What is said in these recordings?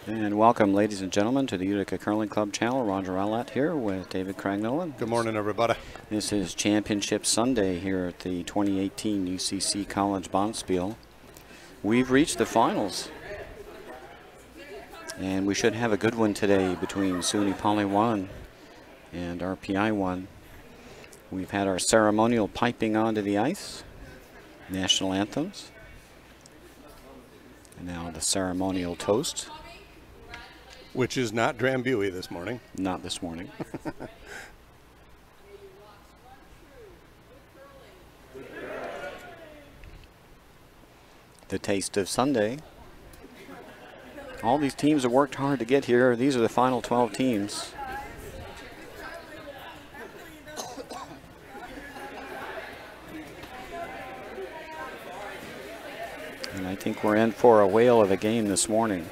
And welcome, ladies and gentlemen, to the Utica Curling Club channel. Roger Rowlett here with David Cragnolan. Good morning, everybody. This is Championship Sunday here at the 2018 UCC College Bonspiel. We've reached the finals, and we should have a good one today between SUNY Poly 1 and RPI 1. We've had our ceremonial piping onto the ice, national anthems, and now the ceremonial toast. Which is not Drambuie this morning. Not this morning. The taste of Sunday. All these teams have worked hard to get here. These are the final 12 teams. And I think we're in for a whale of a game this morning.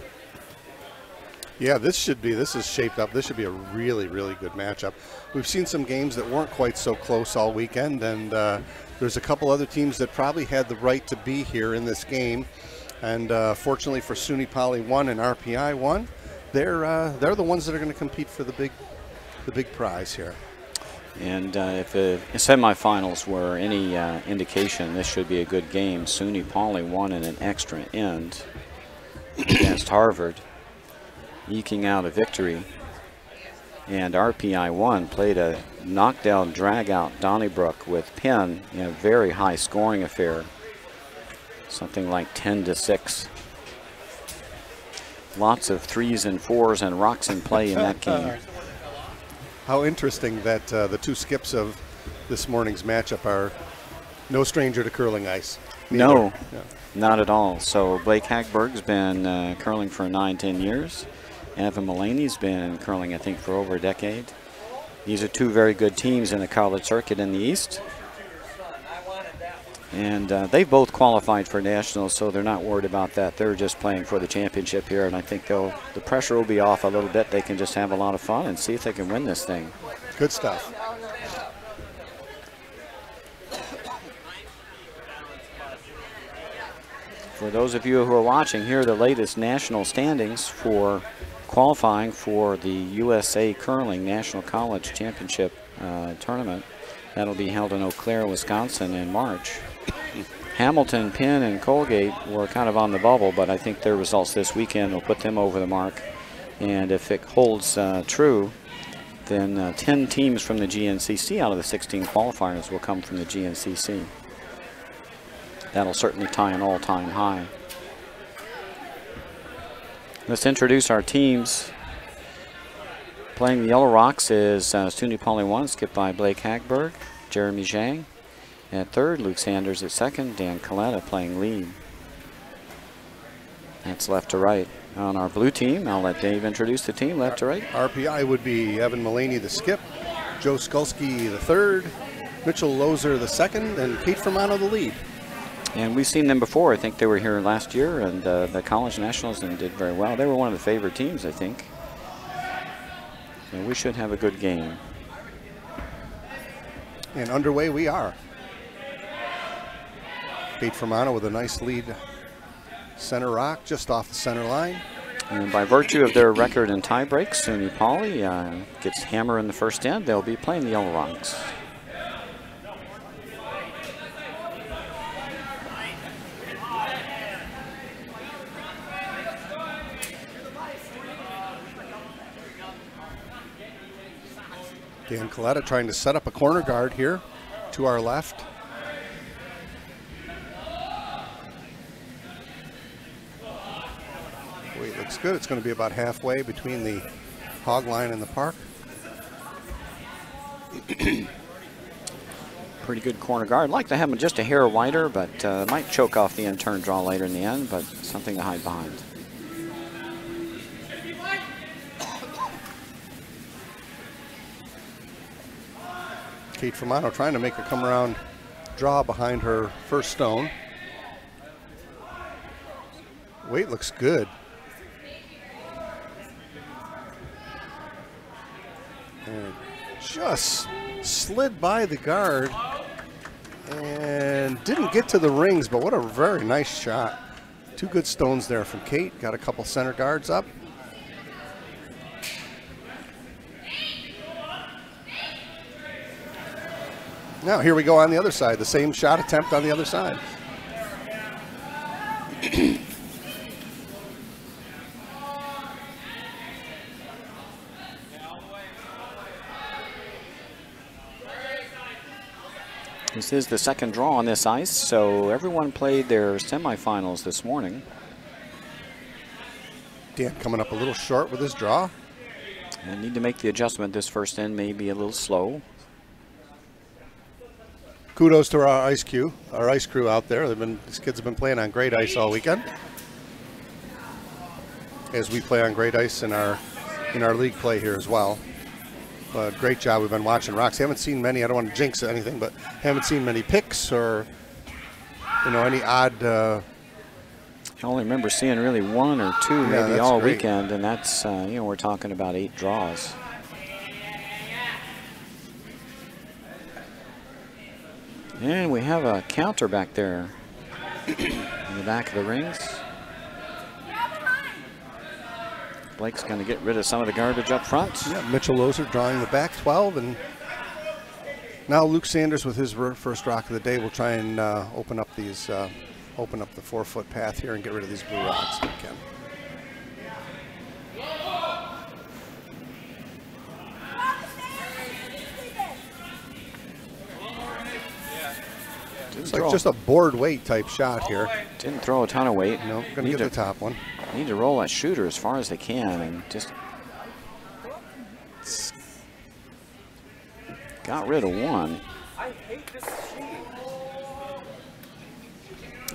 Yeah, this is shaped up. This should be a really, really good matchup. We've seen some games that weren't quite so close all weekend, and there's a couple other teams that probably had the right to be here in this game. And fortunately for SUNY Poly 1 and RPI 1, they're the ones that are going to compete for the big prize here. And if the semifinals were any indication, this should be a good game. SUNY Poly won in an extra end against Harvard, eking out a victory. And RPI 1 played a knockdown, drag-out Donnybrook with Penn in a very high scoring affair, something like 10-6. Lots of 3s and 4s and rocks in play in that game. How interesting that the two skips of this morning's matchup are no stranger to curling ice. Neither. No, yeah. Not at all. So Blake Hagberg's been curling for 9-10 years. Evan Mullaney's been curling, I think, for over a decade. These are two very good teams in the college circuit in the East. And they've both qualified for nationals, so they're not worried about that. They're just playing for the championship here, and I think the pressure will be off a little bit. They can just have a lot of fun and see if they can win this thing. Good stuff. For those of you who are watching, here are the latest national standings for qualifying for the USA Curling National College Championship Tournament. That'll be held in Eau Claire, Wisconsin in March. Hamilton, Penn, and Colgate were kind of on the bubble, but I think their results this weekend will put them over the mark. And if it holds true, then 10 teams from the GNCC out of the 16 qualifiers will come from the GNCC. That'll certainly tie an all-time high. Let's introduce our teams. Playing the Yellow Rocks is SUNY Poly 1, skipped by Blake Hagberg, Jeremy Zhang at third, Luke Sanders at second, Dan Coletta playing lead. That's left to right. On our blue team, I'll let Dave introduce the team left to right. RPI would be Evan Mullaney, the skip, Joe Skulski, the third, Mitchell Lozer, the second, and Kate Fermano, the lead. And we've seen them before. I think they were here last year and the college nationals and did very well. They were one of the favorite teams, I think. So we should have a good game. And underway we are. Kate Fermano with a nice lead center rock just off the center line. And by virtue of their record in tie breaks, SUNY Poly gets hammer in the first end. They'll be playing the Yellow Rocks. Dan Coletta trying to set up a corner guard here to our left. Wait, looks good. It's going to be about halfway between the hog line and the park. Pretty good corner guard. I'd like to have him just a hair wider, but might choke off the in-turn draw later in the end, but something to hide behind. Kate Fermano trying to make a come around draw behind her first stone. Weight looks good. And just slid by the guard and didn't get to the rings, but what a very nice shot. Two good stones there from Kate. Got a couple center guards up. Now here we go on the other side. The same shot attempt on the other side. This is the second draw on this ice, so everyone played their semifinals this morning. Dan coming up a little short with his draw. And need to make the adjustment. This first end may be a little slow. Kudos to our ice crew out there. These kids have been playing on great ice all weekend, as we play on great ice in our league play here as well. Great job. We've been watching rocks. Haven't seen many. I don't want to jinx anything, but haven't seen many picks or any odd. I only remember seeing really one or two, maybe all weekend, and that's we're talking about 8 draws. And we have a counter back there in the back of the rings. Blake's going to get rid of some of the garbage up front. Yeah, Mitchell Loser drawing the back 12, and now Luke Sanders with his first rock of the day will try and open up the 4-foot path here and get rid of these blue rocks if he can. It's like just a board weight type shot here. Didn't throw a ton of weight. No, going to get the top one. Need to roll that shooter as far as they can and just got rid of one.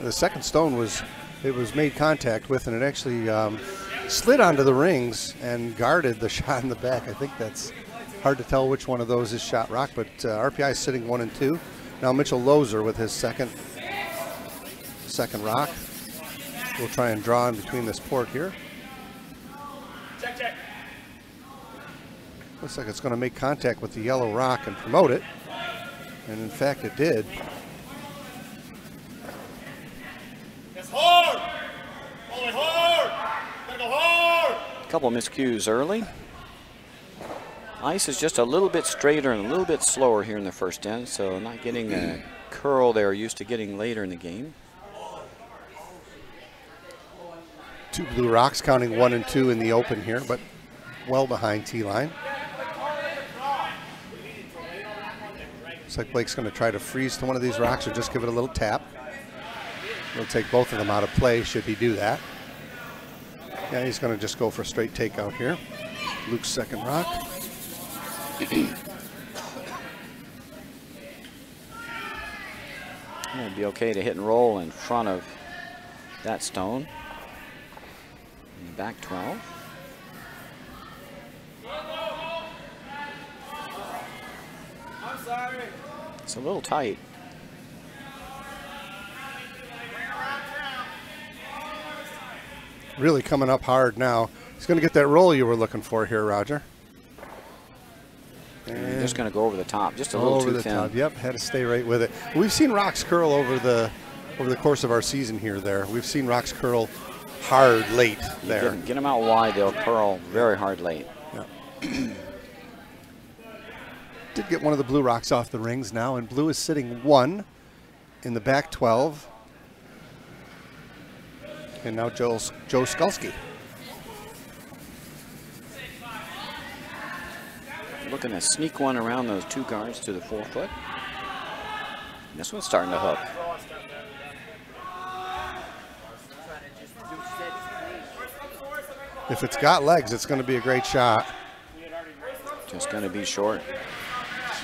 The second stone was made contact with, and it actually slid onto the rings and guarded the shot in the back. I think that's hard to tell which one of those is shot rock, but RPI is sitting 1 and 2. Now Mitchell Loser with his second rock. We'll try and draw in between this port here. Check. Looks like it's going to make contact with the yellow rock and promote it. And in fact, it did. It's hard! Only hard! Gotta go hard! A couple miscues early. Ice is just a little bit straighter and a little bit slower here in the first end, so not getting a curl they're used to getting later in the game. 2 blue rocks, counting 1 and 2 in the open here, but well behind T-line. Looks like Blake's going to try to freeze to one of these rocks or just give it a little tap. He'll take both of them out of play should he do that. Yeah, he's going to just go for a straight takeout here. Luke's second rock. It'd be okay to hit and roll in front of that stone. Back 12. I'm sorry. It's a little tight. Really coming up hard now. He's going to get that roll you were looking for here, Roger. And just going to go over the top, just a little too thin. Top. Yep, had to stay right with it. We've seen rocks curl over the course of our season here. We've seen rocks curl hard late there. Get them out wide, they'll curl very hard late. Yeah. Did get one of the blue rocks off the rings now, and blue is sitting 1 in the back 12. And now Joe Skulski. Looking to sneak one around those 2 guards to the 4-foot. This one's starting to hook. If it's got legs, it's going to be a great shot. Just going to be short.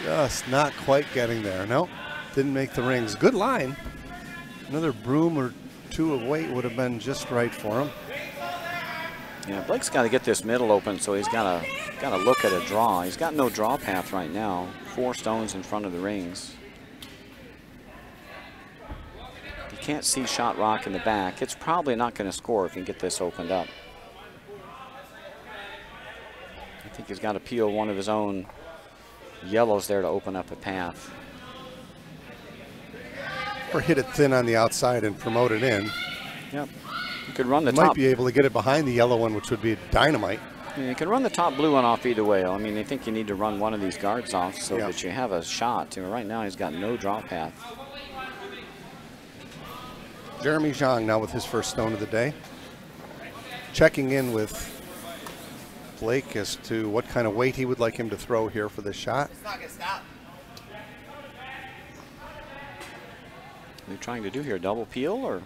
Just not quite getting there. Nope, didn't make the rings. Good line. Another broom or 2 of weight would have been just right for him. Yeah, Blake's got to get this middle open, so he's got to look at a draw. He's got no draw path right now. 4 stones in front of the rings. You can't see shot rock in the back. It's probably not going to score if he can get this opened up. I think he's got to peel one of his own yellows there to open up a path. Or hit it thin on the outside and promote it in. Yep. You could run the top. Might be able to get it behind the yellow one, which would be dynamite. You can run the top blue one off either way. I mean, I think you need to run one of these guards off so yeah. that you have a shot. Right now, he's got no draw path. Jeremy Zhang now with his first stone of the day. Checking in with Blake as to what kind of weight he would like him to throw here for this shot. It's not gonna stop. What are you trying to do here? Double peel or?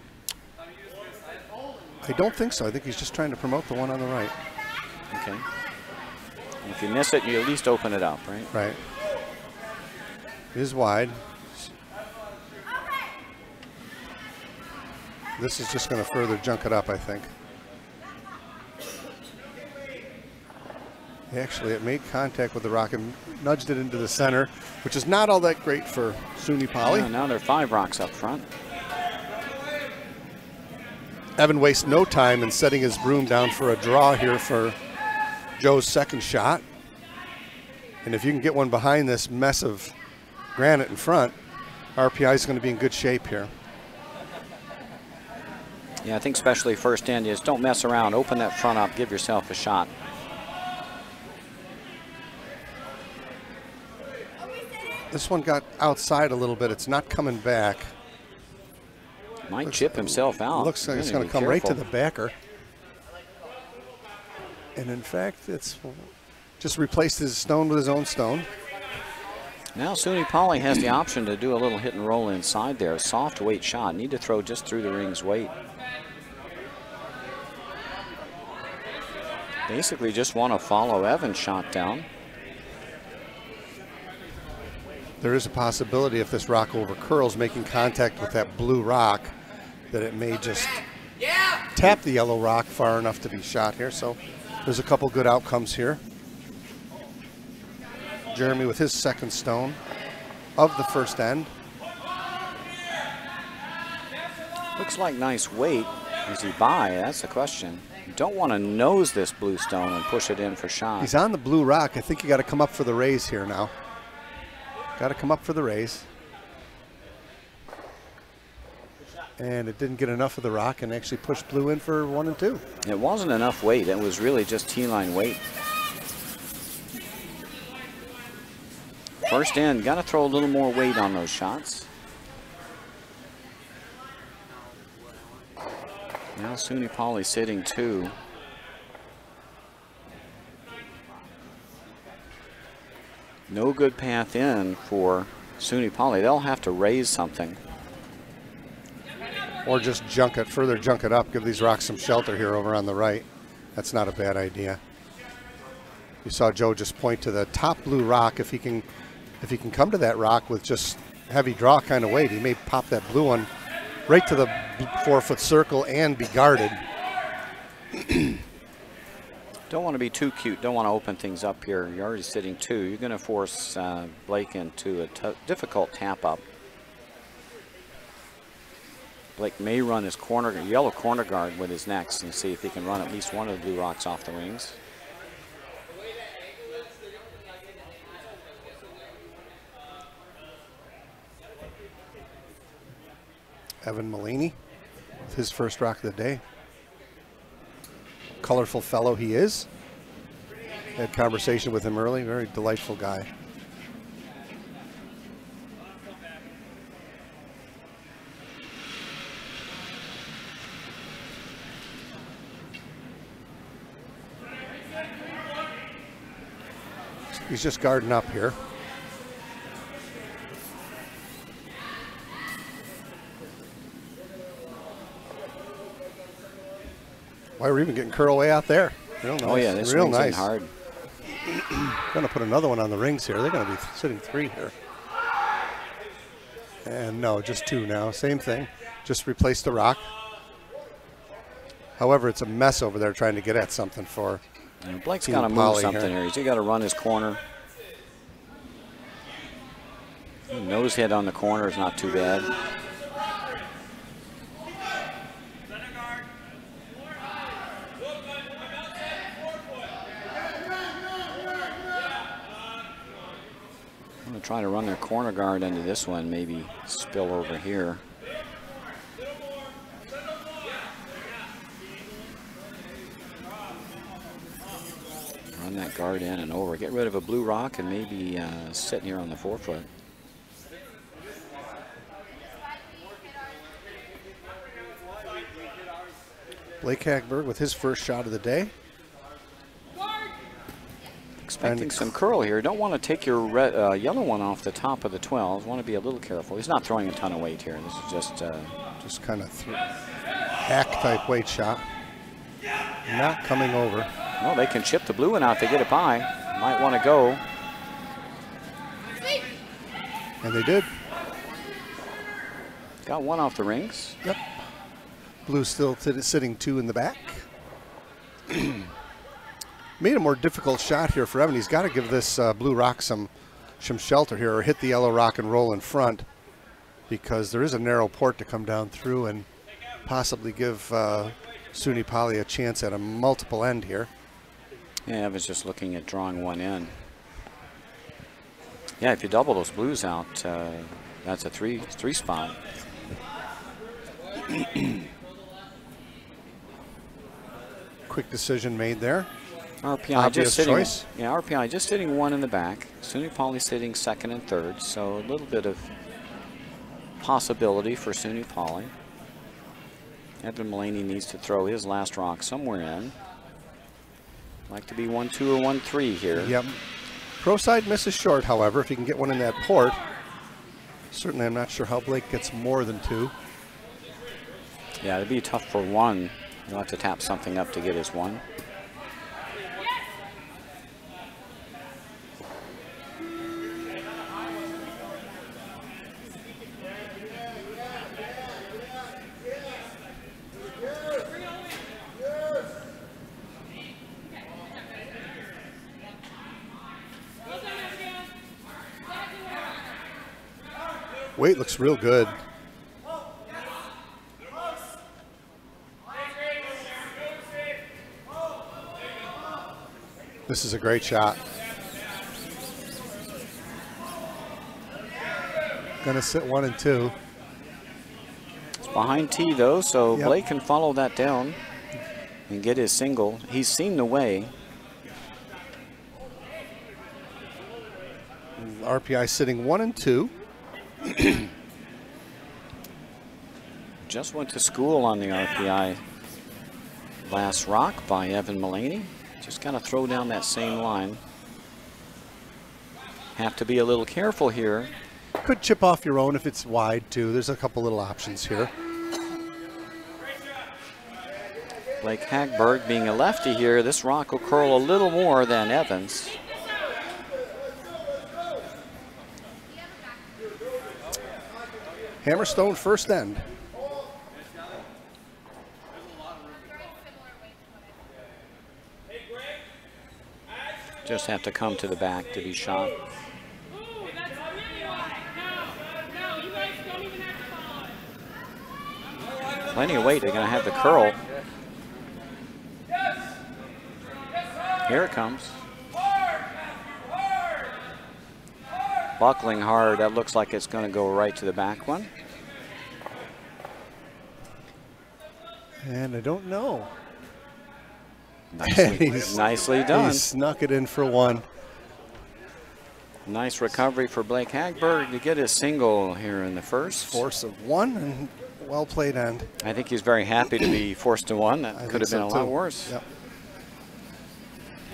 I don't think so. I think he's just trying to promote the one on the right. Okay. And if you miss it, you at least open it up, right? Right. It is wide. This is just going to further junk it up, I think. Actually, it made contact with the rock and nudged it into the center, which is not all that great for SUNY Poly. Yeah, now there are 5 rocks up front. Evan wastes no time in setting his broom down for a draw here for Joe's second shot. And if you can get one behind this mess of granite in front, RPI is going to be in good shape here. Yeah, I think especially first end, you just don't mess around. Open that front up, give yourself a shot. This one got outside a little bit. It's not coming back. Might chip himself out. Looks like it's going to come right to the backer. And in fact, it's just replaced his stone with his own stone. Now SUNY Poly has the option to do a little hit and roll inside there. A soft weight shot. Need to throw just through the ring's weight. Basically just want to follow Evan's shot down. There is a possibility if this rock over curls, making contact with that blue rock, that it may just tap the yellow rock far enough to be shot here. So there's a couple good outcomes here. Jeremy with his second stone of the first end. Looks like nice weight. Is he by? That's the question. You don't want to nose this blue stone and push it in for shot. He's on the blue rock. I think you got to come up for the raise here now. Got to come up for the raise. And it didn't get enough of the rock and actually pushed blue in for 1 and 2. It wasn't enough weight. It was really just T-line weight. First end, got to throw a little more weight on those shots. Now SUNY Poly sitting 2. No good path in for SUNY Poly. They'll have to raise something. Or just junk it, further junk it up, give these rocks some shelter here over on the right. That's not a bad idea. You saw Joe just point to the top blue rock. If he can come to that rock with just heavy draw kind of weight, he may pop that blue one right to the 4-foot circle and be guarded. Don't want to be too cute. Don't want to open things up here. You're already sitting 2. You're going to force Blake into a difficult tap up. Blake may run his yellow corner guard with his next and see if he can run at least one of the blue rocks off the rings. Evan Mullaney with his first rock of the day. Colorful fellow he is. Had conversation with him early. Very delightful guy. He's just guarding up here. Why we're even getting curl way out there. Real nice. Oh yeah, this real swing's nice. in hard. Going to put another one on the rings here. They're going to be sitting 3 here. And no, just 2 now. Same thing. Just replace the rock. However, it's a mess over there trying to get at something for Blake's got to move something here. He's got to run his corner. Nose hit on the corner is not too bad. I'm going to try to run their corner guard into this one, maybe spill over here. Run that guard in and over. Get rid of a blue rock and maybe sitting here on the forefoot. Blake Hagberg with his first shot of the day. Expecting some curl here. Don't want to take your red, yellow one off the top of the 12. Want to be a little careful. He's not throwing a ton of weight here. This is just kind of hack type weight shot. Not coming over. Well, they can chip the blue one out. They get it by. Might want to go. And they did. Got one off the rings. Yep. Blue still sitting 2 in the back. Made a more difficult shot here for Evan. He's got to give this blue rock some shelter here, or hit the yellow rock and roll in front, because there is a narrow port to come down through and possibly give SUNY Poly a chance at a multiple end here. Yeah, I was just looking at drawing one in. Yeah, if you double those blues out, that's a three spot. Quick decision made there. RPI Obvious just sitting, choice. Yeah, RPI just sitting 1 in the back. SUNY Poly sitting 2nd and 3rd, so a little bit of possibility for SUNY Poly. Evan Mullaney needs to throw his last rock somewhere in. Like to be 1-2 or 1-3 here. Yep. Pro side misses short, however, if he can get one in that port. Certainly, I'm not sure how Blake gets more than 2. Yeah, it'd be tough for 1. You'll have to tap something up to get his 1. Weight looks real good. This is a great shot. Gonna sit 1 and 2. It's behind T though, so Yep. Blake can follow that down and get his single. He's seen the way. RPI sitting 1 and 2. Just went to school on the RPI last rock by Evan Mullaney. Just got to throw down that same line. Have to be a little careful here. Could chip off your own if it's wide too. There's a couple little options here. Blake Hagberg being a lefty here, this rock will curl a little more than Evans. Hammerstone first end. Just have to come to the back to be shot. Plenty of weight. They're going to have the curl. Here it comes. Buckling hard. That looks like it's going to go right to the back one. And I don't know. Nicely done. He snuck it in for 1. Nice recovery for Blake Hagberg to get his single here in the first. Force of 1 and well played end. I think he's very happy to be forced to 1. That could have been a lot worse. Yep.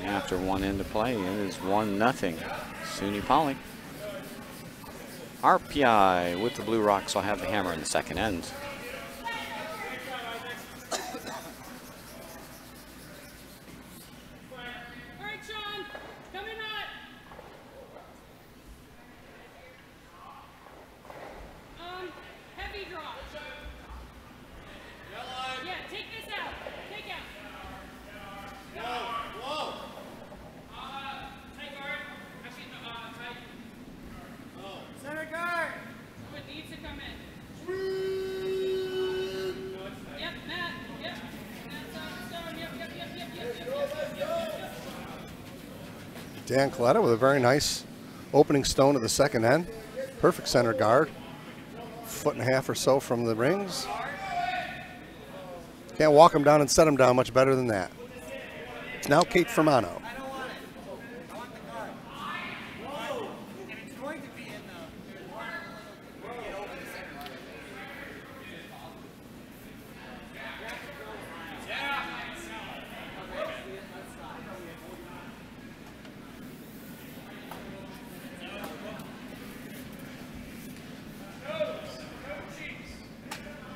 After 1 into play, it is 1-0. SUNY Poly. RPI with the Blue Rocks will have the hammer in the second end. Dan Coletta with a very nice opening stone of the second end. Perfect center guard. 1.5 feet or so from the rings. Can't walk him down and set him down much better than that. Now Kate Fermano.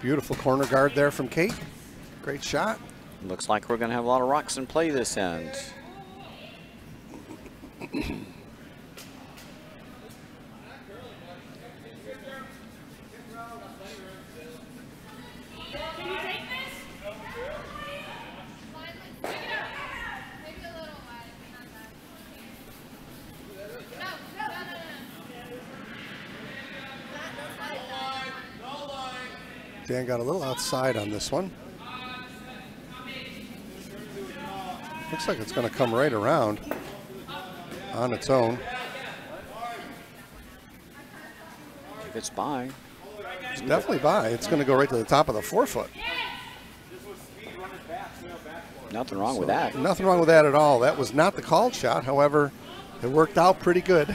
Beautiful corner guard there from Kate. Great shot. Looks like we're going to have a lot of rocks in play this end. Dan got a little outside on this one. Looks like it's going to come right around on its own. If it's by. It's definitely by. It's going to go right to the top of the forefoot. Nothing wrong with that. Nothing wrong with that at all. That was not the called shot. However, it worked out pretty good.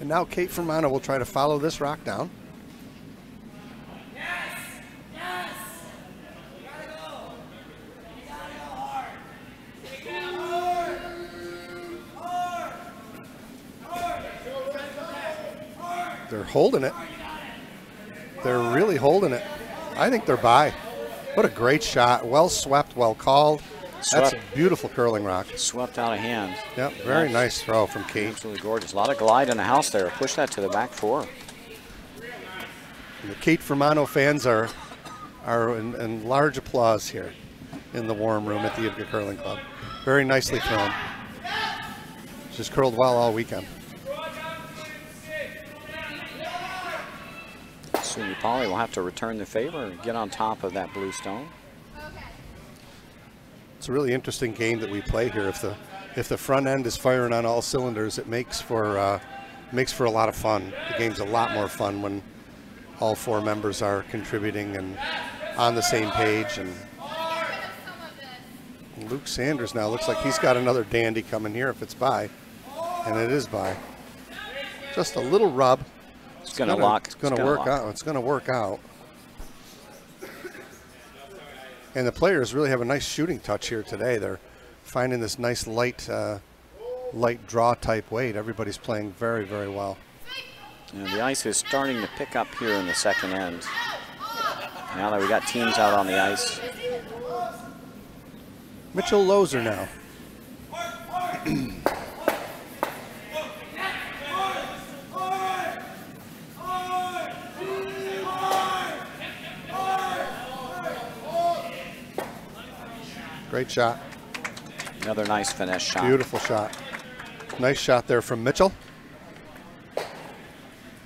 And now Kate Fermano will try to follow this rock down. Yes! Yes! You gotta go! You gotta go hard! Take it out hard! Hard! Hard! They're holding it. They're really holding it. I think they're by. What a great shot. Well swept, well called. That's a beautiful curling rock. Swept out of hand. Yep, very nice throw from Kate. Absolutely gorgeous. A lot of glide in the house there. Push that to the back four. And the Kate Fermano fans are in large applause here in the warm room at the Utica Curling Club. Very nicely thrown. She's curled well all weekend. SUNY Poly will have to return the favor and get on top of that blue stone. It's a really interesting game that we play here. If the front end is firing on all cylinders, it makes for a lot of fun. The game's a lot more fun when all four members are contributing and on the same page. And Luke Sanders now looks like he's got another dandy coming here if it's by, and it is by. Just a little rub. It's going to lock. It's going to work out. It's going to work out. And the players really have a nice shooting touch here today. They're finding this nice light draw type weight. Everybody's playing very, very well. And the ice is starting to pick up here in the second end. Now that we got teams out on the ice. Mitchell Lozer now. Great shot. Another nice finesse shot. Beautiful shot. Nice shot there from Mitchell.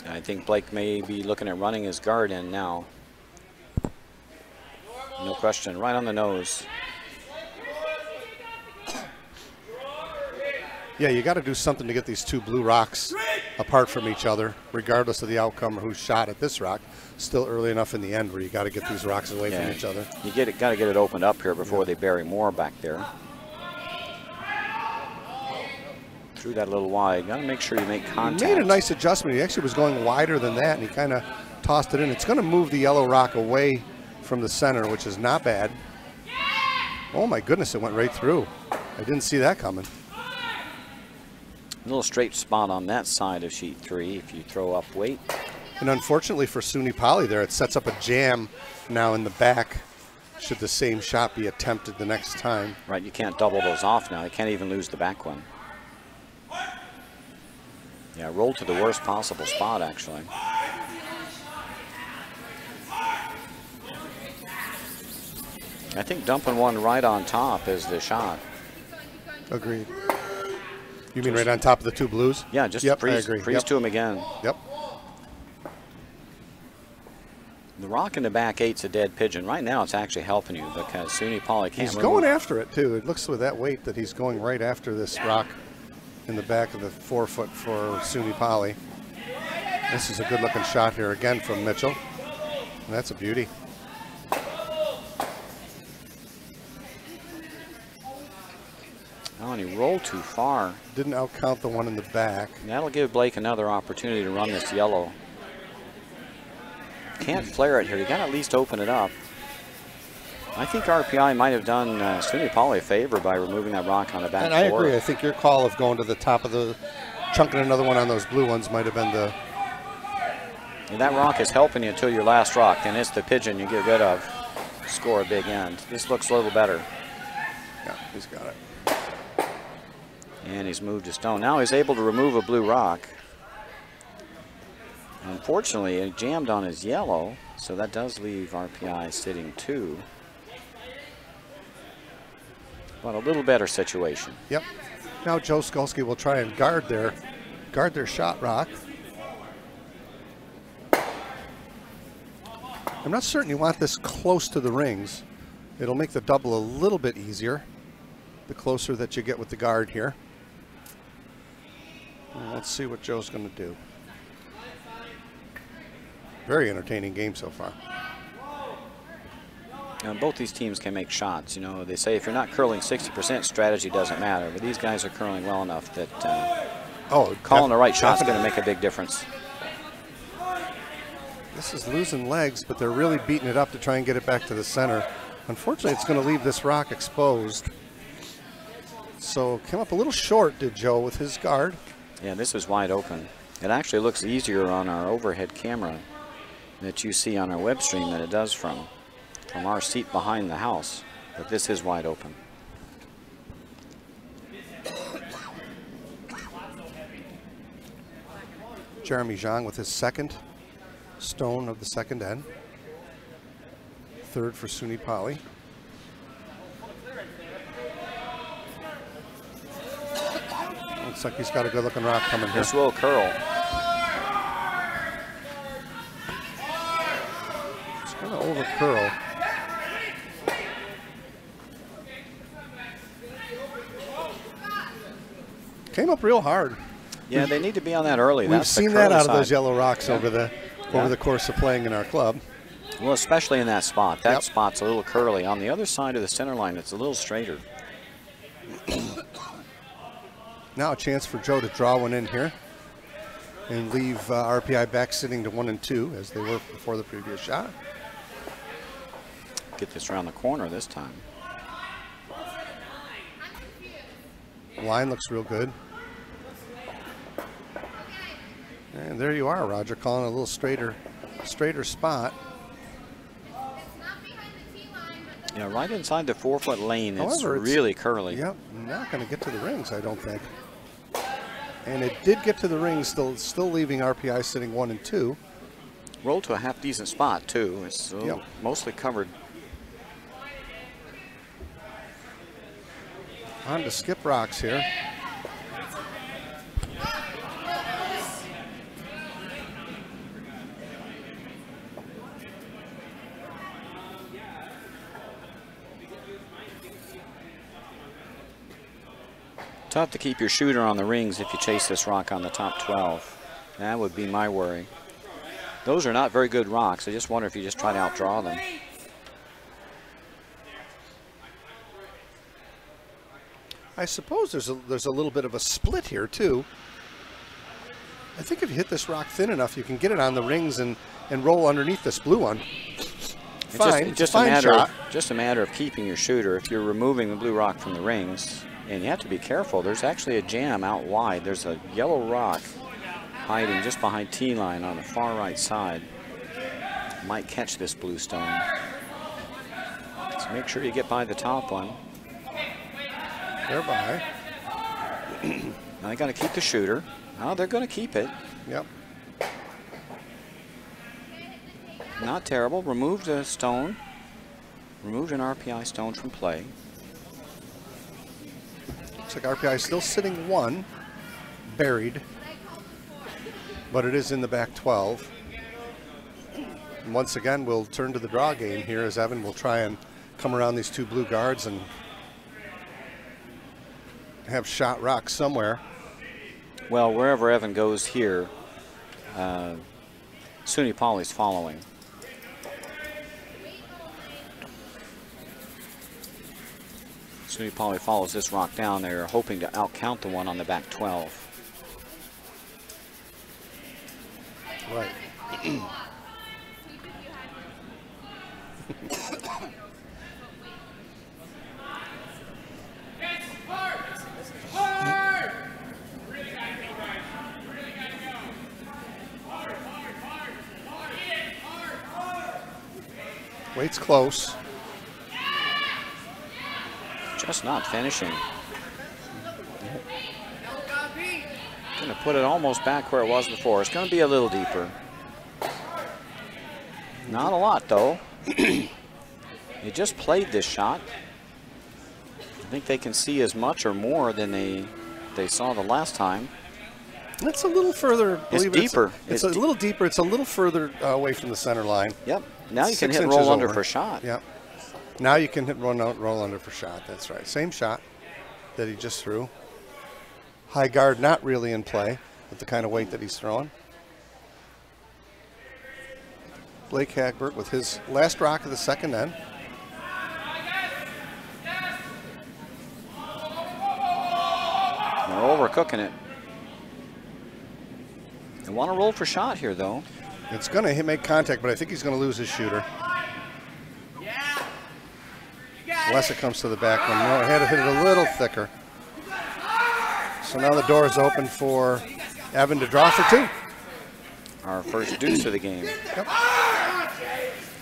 I think Blake may be looking at running his guard in now. No question, right on the nose. Yeah, you got to do something to get these two blue rocks apart from each other, regardless of the outcome or who shot at this rock. Still early enough in the end where you got to get these rocks away from each other. You got to get it opened up here before they bury more back there. Threw that a little wide. Got to make sure you make contact. He made a nice adjustment. He actually was going wider than that, and he kind of tossed it in. It's going to move the yellow rock away from the center, which is not bad. Oh my goodness, it went right through. I didn't see that coming. A little straight spot on that side of sheet 3 if you throw up weight. And unfortunately for SUNY Poly there, it sets up a jam now in the back should the same shot be attempted the next time. Right, you can't double those off now. You can't even lose the back one. Yeah, roll to the worst possible spot, actually. I think dumping one right on top is the shot. Agreed. You mean right on top of the two blues? Yeah, just freeze to him again. Yep. The rock in the back 8's a dead pigeon. Right now it's actually helping you because SUNY Poly can't He's move. going after it too. It looks with that weight that he's going right after this rock in the back of the forefoot for SUNY Poly. This is a good looking shot here again from Mitchell. And that's a beauty. Oh, and he rolled too far. Didn't outcount the one in the back. And that'll give Blake another opportunity to run this yellow. Can't flare it here. You got to at least open it up. I think RPI might have done SUNY Poly a favor by removing that rock on the back. And I agree. I think your call of going to the top of the, chunking another one on those blue ones might have been And that rock is helping you until your last rock. Then it's the pigeon you get rid of. Score a big end. This looks a little better. Yeah, he's got it. And he's moved a stone. Now he's able to remove a blue rock. Unfortunately, it jammed on his yellow, so that does leave RPI sitting 2. But a little better situation. Yep. Now Joe Skulski will try and guard their shot rock. I'm not certain you want this close to the rings. It'll make the double a little bit easier the closer that you get with the guard here. Well, let's see what Joe's going to do. Very entertaining game so far. Both these teams can make shots. You know, they say if you're not curling 60%, strategy doesn't matter. But these guys are curling well enough that calling the right shot is going to make a big difference. This is losing legs, but they're really beating it up to try and get it back to the center. Unfortunately, it's going to leave this rock exposed. So came up a little short, did Joe, with his guard. Yeah, this is wide open. It actually looks easier on our overhead camera that you see on our web stream than it does from our seat behind the house. But this is wide open. Jeremy Zhang with his second stone of the second end. Third for Suni Pali. Looks like he's got a good looking rock coming here. This will curl. It's going to over curl. Came up real hard. Yeah, they need to be on that early. We've That's seen that out of those yellow rocks over the course of playing in our club. Well, especially in that spot. That Yep. spot's a little curly. On the other side of the center line, it's a little straighter. Now a chance for Joe to draw one in here and leave RPI back sitting to 1 and 2 as they were before the previous shot. Get this around the corner this time. Line looks real good. And there you are, Roger, calling a little straighter spot. Yeah, right inside the 4-foot lane. However, it's really curly. Yep, not going to get to the rings, I don't think. And it did get to the rings, still leaving RPI sitting 1 and 2. Rolled to a half decent spot too. It's mostly covered. On to skip rocks here. Tough to keep your shooter on the rings if you chase this rock on the top 12. That would be my worry. Those are not very good rocks. I just wonder if you just try to outdraw them. I suppose there's a little bit of a split here too. I think if you hit this rock thin enough, you can get it on the rings and roll underneath this blue one. Fine, Just a matter of keeping your shooter. If you're removing the blue rock from the rings, and you have to be careful. There's actually a jam out wide. There's a yellow rock hiding just behind T-line on the far right side. Might catch this blue stone. So make sure you get by the top one. They're by. Now they got to keep the shooter. Oh, they're going to keep it. Yep. Not terrible. Removed a stone. Removed an RPI stone from play. Looks like RPI is still sitting 1, buried, but it is in the back 12. And once again, we'll turn to the draw game here as Evan will try and come around these two blue guards and have shot rock somewhere. Well, wherever Evan goes here, Suni Pali's following. Suni Pali follows this rock down. They're hoping to outcount the one on the back 12. Right. Wait's close. Just not finishing. Going to put it almost back where it was before. It's going to be a little deeper. Not a lot, though. They just played this shot. I think they can see as much or more than they saw the last time. It's a little further. It's deeper. It's a little deeper. It's a little further away from the center line. Yep. Now you can 6 hit inches roll under over. for shot. Yep. Now you can hit roll under for shot. That's right. Same shot that he just threw. High guard not really in play with the kind of weight that he's throwing. Blake Hagbert with his last rock of the second end. They're overcooking it. They want to roll for shot here, though. It's going to make contact, but I think he's going to lose his shooter. Unless it comes to the back one. No, I had to hit it a little thicker. So now the door is open for Evan to draw for two. Our first deuce of the game. Yep.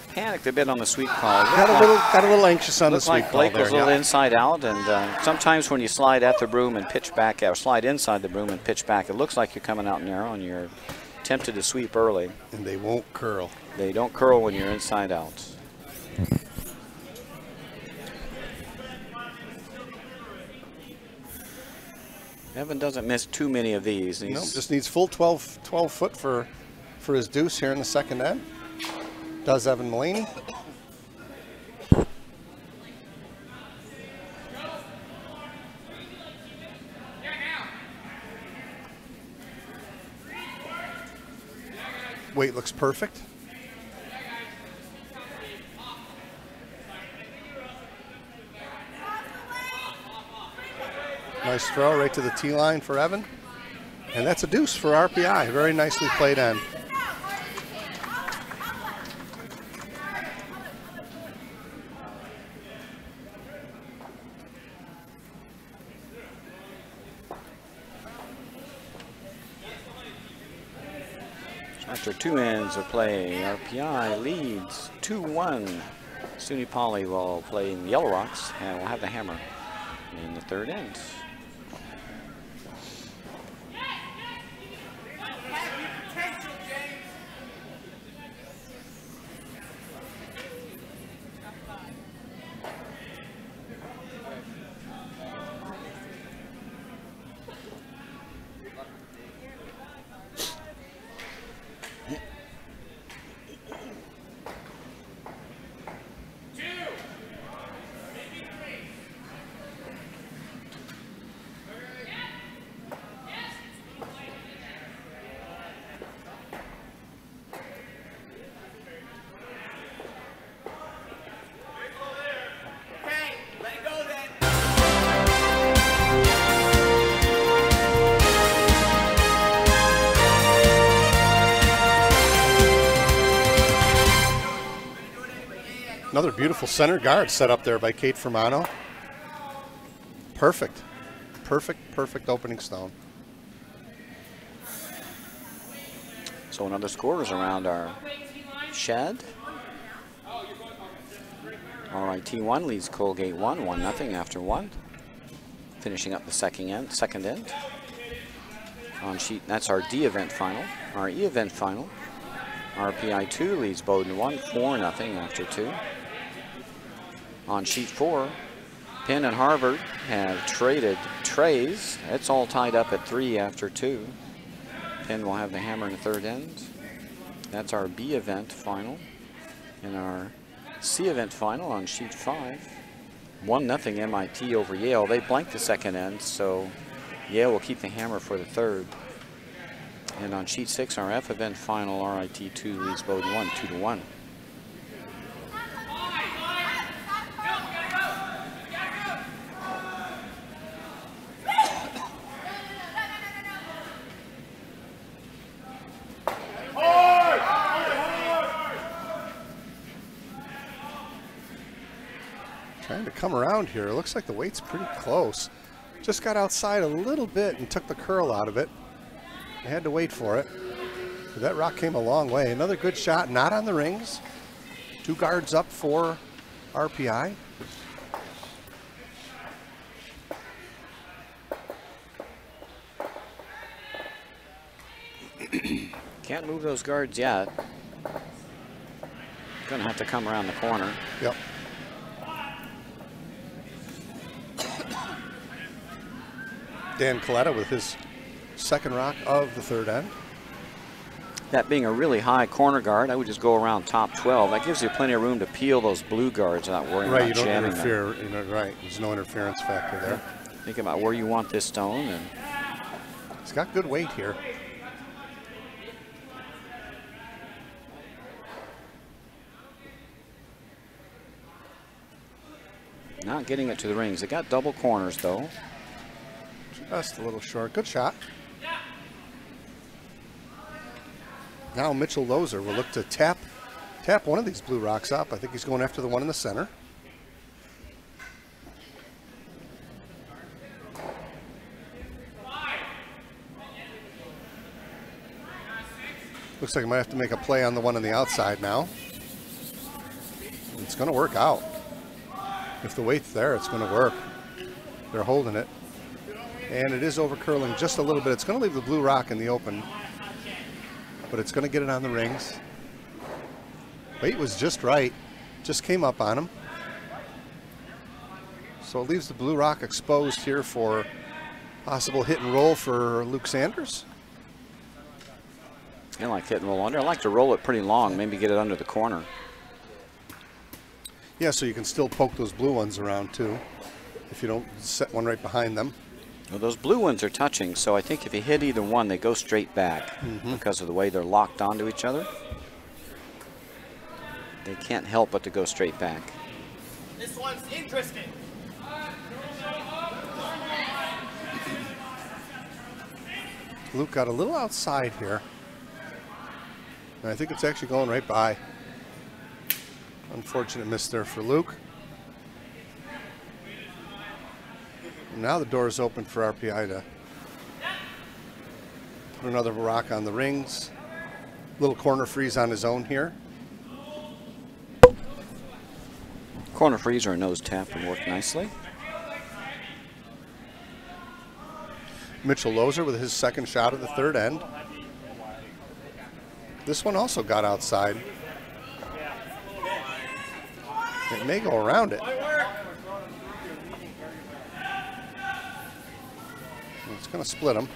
Panicked a bit on the sweep call. Got a little anxious on the Looked sweep like call Blake there. was a little inside out, and sometimes when you slide at the broom and pitch back, or slide inside the broom and pitch back, it looks like you're coming out narrow and you're tempted to sweep early. And they won't curl. They don't curl when you're inside out. Evan doesn't miss too many of these. No, just needs full 12 foot for his deuce here in the second end. Does Evan Mulaney. Weight looks perfect. Nice throw right to the tee line for Evan. And that's a deuce for RPI. Very nicely played end. After 2 ends of play, RPI leads 2-1. SUNY Poly will play in the Yellow Rocks and will have the hammer in the third end. Another beautiful center guard set up there by Kate Fermano. Perfect. Perfect opening stone. So another score is around our shed. RIT1 leads Colgate 1-0 after 1. Finishing up the second end. On sheet, that's our D event final. Our E event final. RPI 2 leads Bowdoin 4-0 after 2. On sheet 4, Penn and Harvard have traded trays. It's all tied up at 3 after 2. Penn will have the hammer in the third end. That's our B event final. And our C event final on sheet 5. 1-0 MIT over Yale. They blanked the second end, so Yale will keep the hammer for the third. And on sheet 6, our F event final, RIT 2 leads Bowdoin 2-1. Trying to come around here. It looks like the weight's pretty close. Just got outside a little bit and took the curl out of it. I had to wait for it. But that rock came a long way. Another good shot, not on the rings. 2 guards up for RPI. Can't move those guards yet. Gonna have to come around the corner. Yep. Dan Coletta with his second rock of the third end. That being a really high corner guard, I would just go around top 12. That gives you plenty of room to peel those blue guards without worrying about jamming them. Right, you don't interfere. You know, right, there's no interference factor there. Think about where you want this stone. And it's got good weight here. Not getting it to the rings. They got double corners, though. Just a little short. Good shot. Now Mitchell Lozer will look to tap one of these blue rocks up. I think he's going after the one in the center. Looks like he might have to make a play on the one on the outside now. It's going to work out. If the weight's there, it's going to work. They're holding it. And it is over curling just a little bit. It's going to leave the blue rock in the open, but it's going to get it on the rings. Weight was just right. Just came up on him. So it leaves the blue rock exposed here for possible hit and roll for Luke Sanders. I like hit and roll under. I like to roll it pretty long, maybe get it under the corner. Yeah, so you can still poke those blue ones around too, if you don't set one right behind them. Well, those blue ones are touching, so I think if you hit either one, they go straight back because of the way they're locked onto each other. They can't help but to go straight back. This one's interesting. Luke got a little outside here. And I think it's actually going right by. Unfortunate miss there for Luke. Now the door is open for RPI to put another rock on the rings. Little corner freeze on his own here. Corner freeze or a nose tap would work nicely. Mitchell Lozer with his second shot of the third end. This one also got outside. It may go around it. It's going to split him.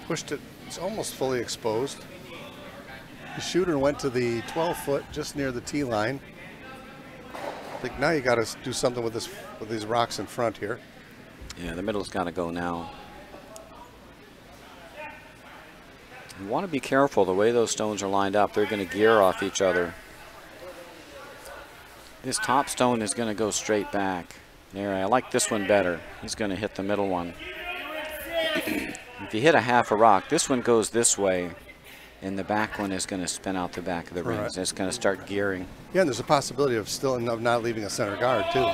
Pushed it. It's almost fully exposed. The shooter went to the 12-foot just near the tee line. I think now you got to do something with these rocks in front here. Yeah, the middle's got to go now. You want to be careful the way those stones are lined up. They're going to gear off each other. This top stone is going to go straight back. There, I like this one better. He's going to hit the middle one. If you hit a half a rock, this one goes this way, and the back one is going to spin out the back of the rings. It's going to start gearing. Yeah, and there's a possibility of not leaving a center guard too.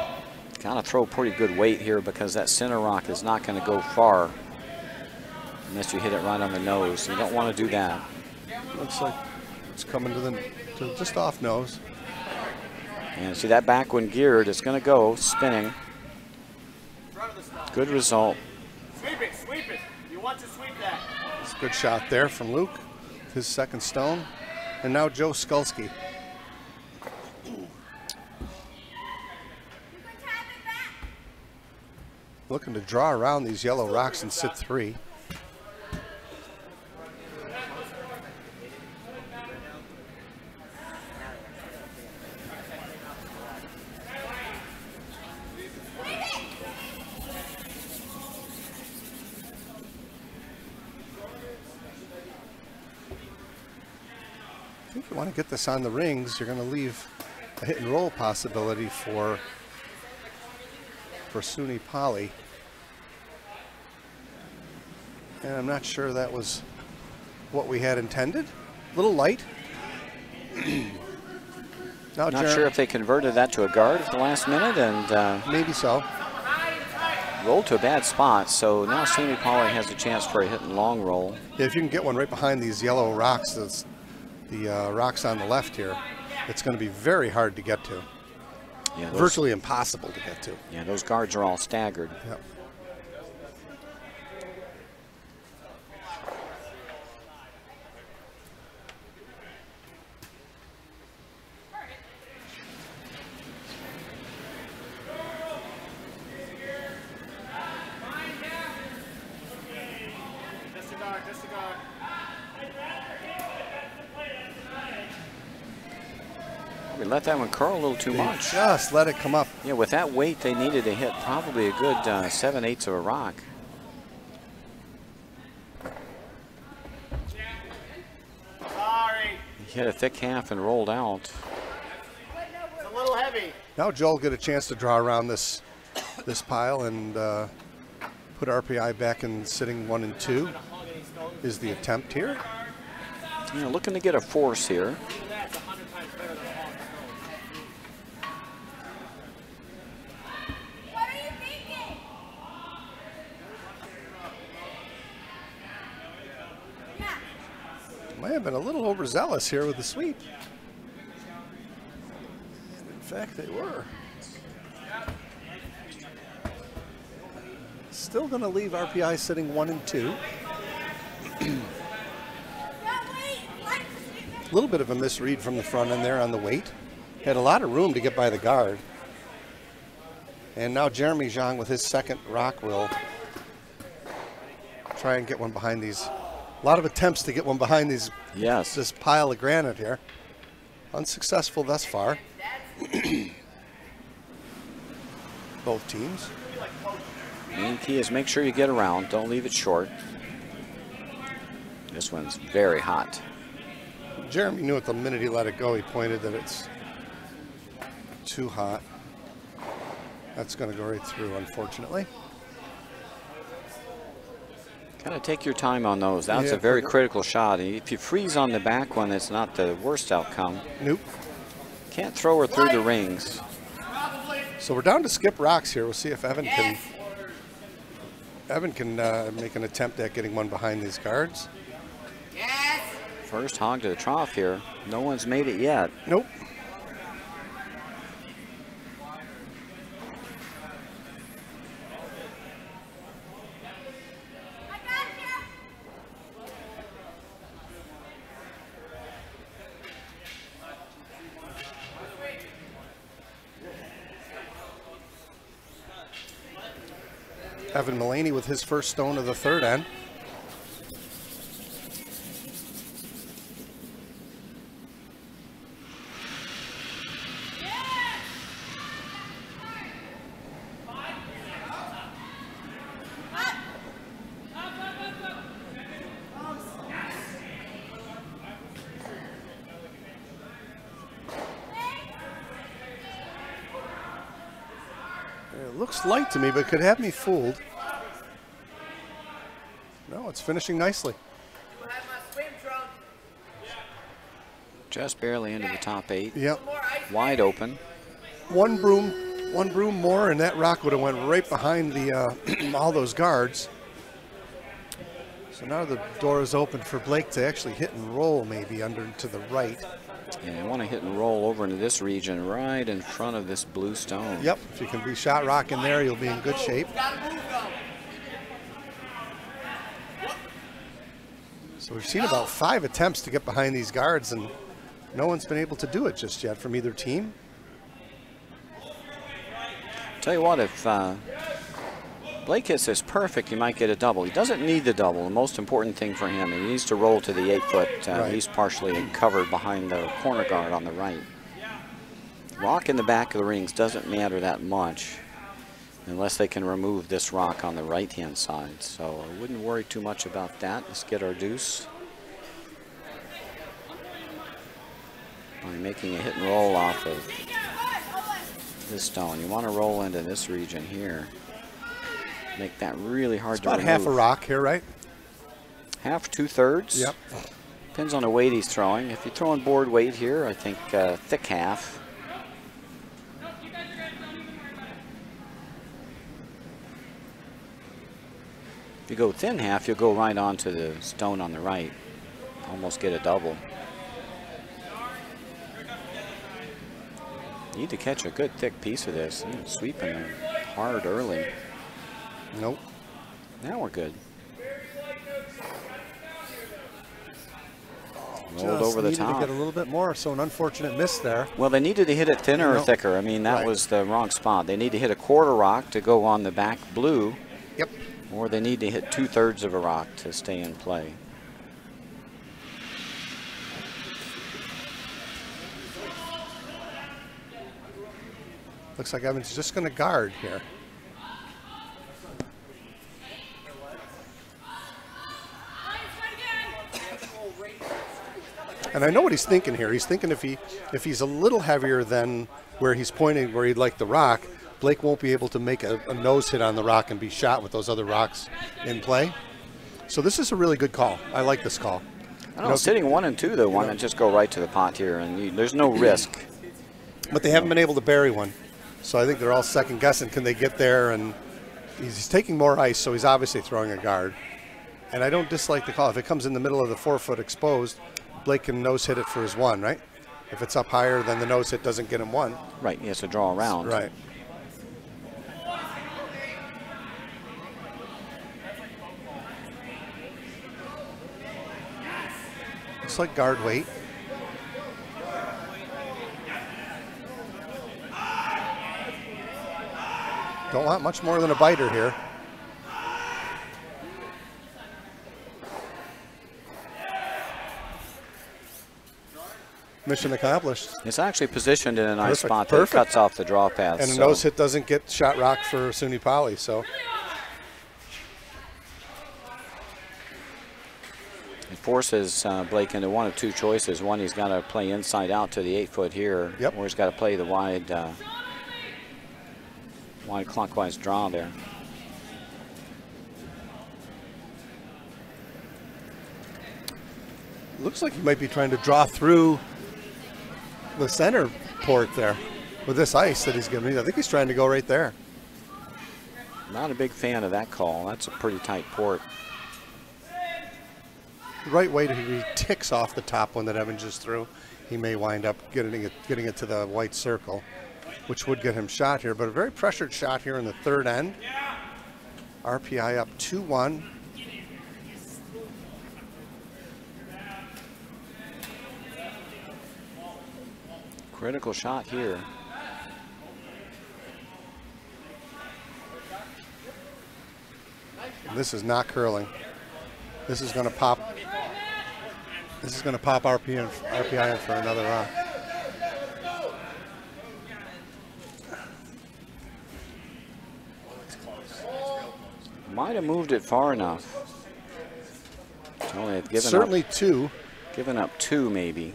Kind of throw pretty good weight here because that center rock is not going to go far unless you hit it right on the nose. You don't want to do that. Looks like it's coming to just off nose. And see that back one geared, it's going to go spinning. Good result. Sweep it, sweep it. You want to sweep that. It's a good shot there from Luke, his second stone. And now Joe Skulski. Looking to draw around these yellow rocks and sit three. If you want to get this on the rings, you're going to leave a hit and roll possibility for Suni Pali. And I'm not sure that was what we had intended. A little light. Not sure if they converted that to a guard at the last minute, and maybe so. Rolled to a bad spot, so now Suni Pali has a chance for a hit and long roll. Yeah, if you can get one right behind these yellow rocks, the rocks on the left here, it's going to be very hard to get to. Yeah, Virtually impossible to get to. Yeah, those guards are all staggered. Yep. We let that one curl a little too much. Just let it come up. Yeah, with that weight, they needed to hit probably a good 7/8 of a rock. Sorry. He hit a thick half and rolled out. It's a little heavy. Now Joel will get a chance to draw around this pile and put RPI back in sitting 1 and 2 is the attempt here. You know, looking to get a force here. Might have been a little overzealous here with the sweep. In fact, they were. Still going to leave RPI sitting 1 and 2. A little bit of a misread from the front end there on the weight. Had a lot of room to get by the guard. And now Jeremy Zhang with his second rock will try and get one behind these. A lot of attempts to get one behind these. Yes. This pile of granite here. Unsuccessful thus far. Both teams. Main key is make sure you get around. Don't leave it short. This one's very hot. Jeremy knew it the minute he let it go. He pointed that it's too hot. That's going to go right through, unfortunately. Gotta take your time on those. That's a very critical shot. If you freeze on the back one, it's not the worst outcome. Nope. Can't throw her through the rings. So we're down to skip rocks here. We'll see if Evan can make an attempt at getting one behind these guards. Yes. First hog to the trough here. No one's made it yet. Nope. Evan Mullaney with his first stone of the third end. It looks light to me, but could have me fooled. No, it's finishing nicely. Just barely into the top 8. Yep. Wide open. One broom more, and that rock would have went right behind the all those guards. So now the door is open for Blake to actually hit and roll, maybe under to the right. Yeah, you want to hit and roll over into this region, right in front of this blue stone. Yep. If you can be shot rock in there, you'll be in good shape. So we've seen about 5 attempts to get behind these guards, and no one's been able to do it just yet from either team. Tell you what, if Blake hits this perfect, he might get a double. He doesn't need the double. The most important thing for him, he needs to roll to the 8-foot. Right. He's partially covered behind the corner guard on the right. Rock in the back of the rings doesn't matter that much unless they can remove this rock on the right-hand side. So I wouldn't worry too much about that. Let's get our deuce. By making a hit and roll off of this stone. You want to roll into this region here. Make that really hard to remove. About half a rock here, right? Half, 2/3. Yep. Depends on the weight he's throwing. If you're throwing board weight here, I think thick half. If you go thin half, you'll go right onto the stone on the right. Almost get a double. Need to catch a good thick piece of this. Sweeping it hard early. Nope. Now we're good. Rolled over the top. To get a little bit more, so an unfortunate miss there. Well, they needed to hit it thinner or thicker. I mean, that was the wrong spot. They need to hit a quarter rock to go on the back blue. Yep. Or they need to hit 2/3 of a rock to stay in play. Looks like Evans is just going to guard here. And I know what he's thinking here. He's thinking if he's a little heavier than where he's pointing, where he'd like the rock, Blake won't be able to make a nose hit on the rock and be shot with those other rocks in play. So this is a really good call. I like this call. I don't know, sitting 1 and 2, though, why not just go right to the pot here? And there's no risk. But they haven't been able to bury one. So I think they're all second guessing. Can they get there? And he's taking more ice, so he's obviously throwing a guard. And I don't dislike the call. If it comes in the middle of the 4-foot exposed, Blake can nose hit it for his 1, right? If it's up higher, then the nose hit doesn't get him 1. Right, he has to draw around. Right. Looks like guard weight. Don't want much more than a biter here. Mission accomplished. It's actually positioned in a nice spot that cuts off the draw path. And a nose hit doesn't get shot rock for SUNY Poly, so. It forces Blake into one of two choices. One, he's got to play inside out to the 8-foot here, or he's got to play the wide clockwise draw there. Looks like he might be trying to draw through the center port there with this ice that he's giving me. I think he's trying to go right there. Not a big fan of that call. That's a pretty tight port. The right way he ticks off the top one that Evans just threw. He may wind up getting it to the white circle, which would get him shot here. But a very pressured shot here in the third end. RPI up 2-1. Critical shot here. This is not curling. This is going to pop. This is going to pop RPI in for another rock. Might have moved it far enough. Only had given certainly up, 2. Given up 2 maybe.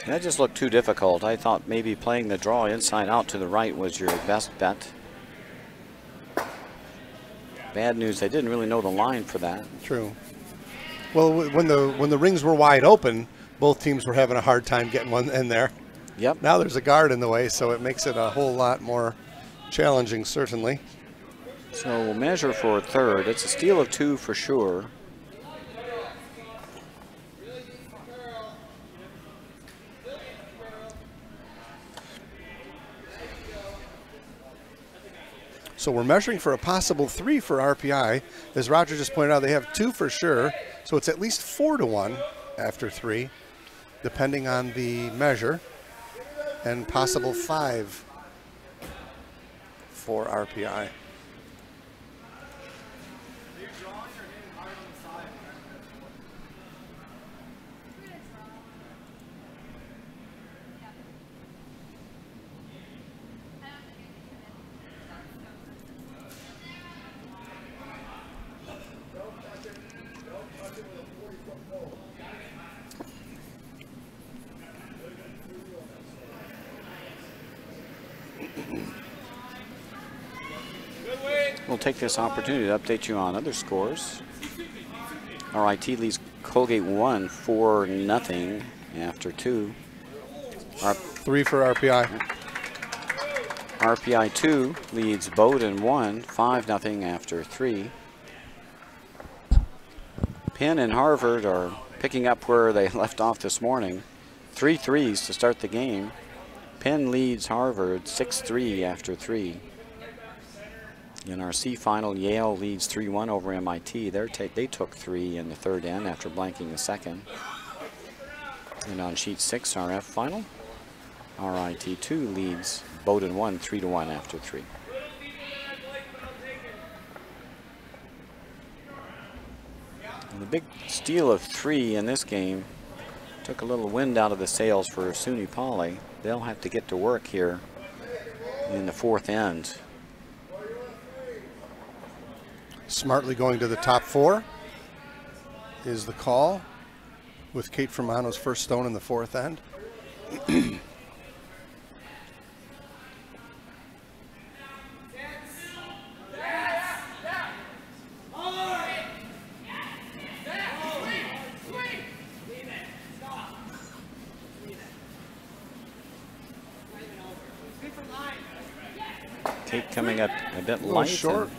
That just looked too difficult. I thought maybe playing the draw inside out to the right was your best bet. Bad news, they didn't really know the line for that. True. Well, when the rings were wide open, both teams were having a hard time getting one in there. Yep. Now there's a guard in the way, so it makes it a whole lot more challenging, certainly. So we'll measure for a third. It's a steal of 2 for sure. So we're measuring for a possible 3 for RPI. As Roger just pointed out, they have 2 for sure. So it's at least 4-1 after 3, depending on the measure, and possible 5 for RPI. We'll take this opportunity to update you on other scores. RIT leads Colgate 1 4-0 after 2. 3 for RPI. RPI 2 leads Bowdoin 1 5-0 after 3. Penn and Harvard are picking up where they left off this morning. 3 threes to start the game. Penn leads Harvard 6-3 after 3. In our C final, Yale leads 3-1 over MIT. They took 3 in the third end after blanking the second. And on sheet 6, our F final, RIT2 leads Bowdoin 1 3-1 after 3. And the big steal of 3 in this game took a little wind out of the sails for SUNY Poly. They'll have to get to work here in the fourth end. Smartly going to the top 4 is the call, with Kate Fermano's first stone in the fourth end. Kate coming up a bit A little light. short.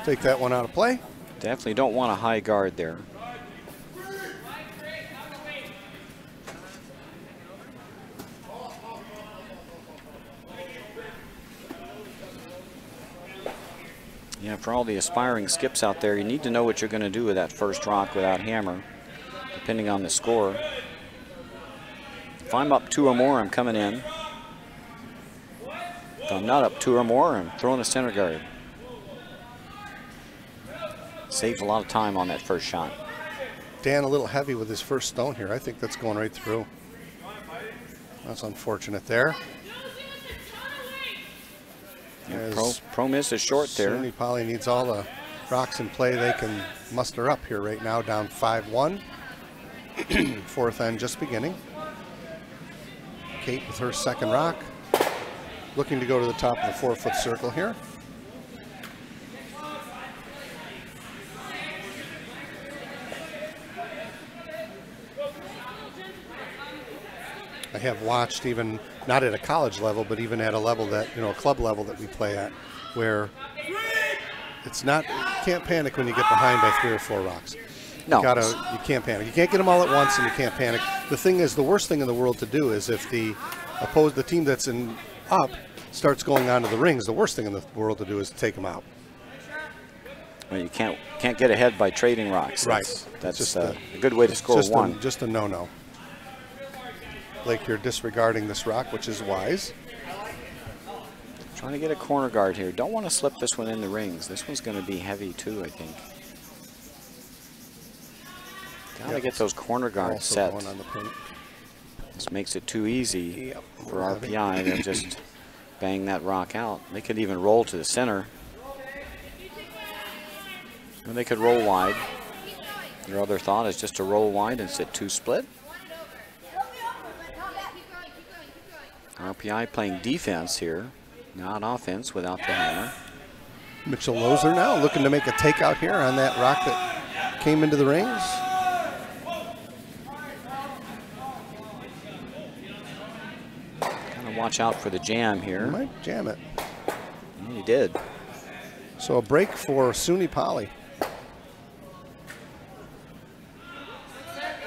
Take that one out of play. Definitely don't want a high guard there. Yeah, for all the aspiring skips out there, you need to know what you're going to do with that first rock without hammer, depending on the score. If I'm up 2 or more, I'm coming in. If I'm not up 2 or more, I'm throwing a center guard. Saves a lot of time on that first shot. Dan a little heavy with his first stone here. I think that's going right through. That's unfortunate there. Yeah, pro miss is short there. SUNY Poly needs all the rocks in play they can muster up here right now, down 5-1. Fourth end just beginning. Kate with her second rock, looking to go to the top of the 4-foot circle here. I have watched, even not at a college level, but even at a level that, you know, a club level that we play at, where it's not, you can't panic when you get behind by 3 or 4 rocks. No. You can't panic. You can't get them all at once, and you can't panic. The thing is, the worst thing in the world to do is if the team that's in up starts going onto the rings, the worst thing in the world to do is to take them out. Well, you can't get ahead by trading rocks. Right. That's just a good way to score one. Just a no-no. Blake, you're disregarding this rock, which is wise. Trying to get a corner guard here. Don't want to slip this one in the rings. This one's going to be heavy too, I think. Got to get those corner guards set. Going on the pin. This makes it too easy for RPI to just bang that rock out. They could even roll to the center. And they could roll wide. Your other thought is just to roll wide and sit 2 split. RPI playing defense here, not offense without the hammer. Mitchell Loser now looking to make a takeout here on that rock that came into the rings. Kind of watch out for the jam here. He might jam it. And he did. So a break for SUNY Poly.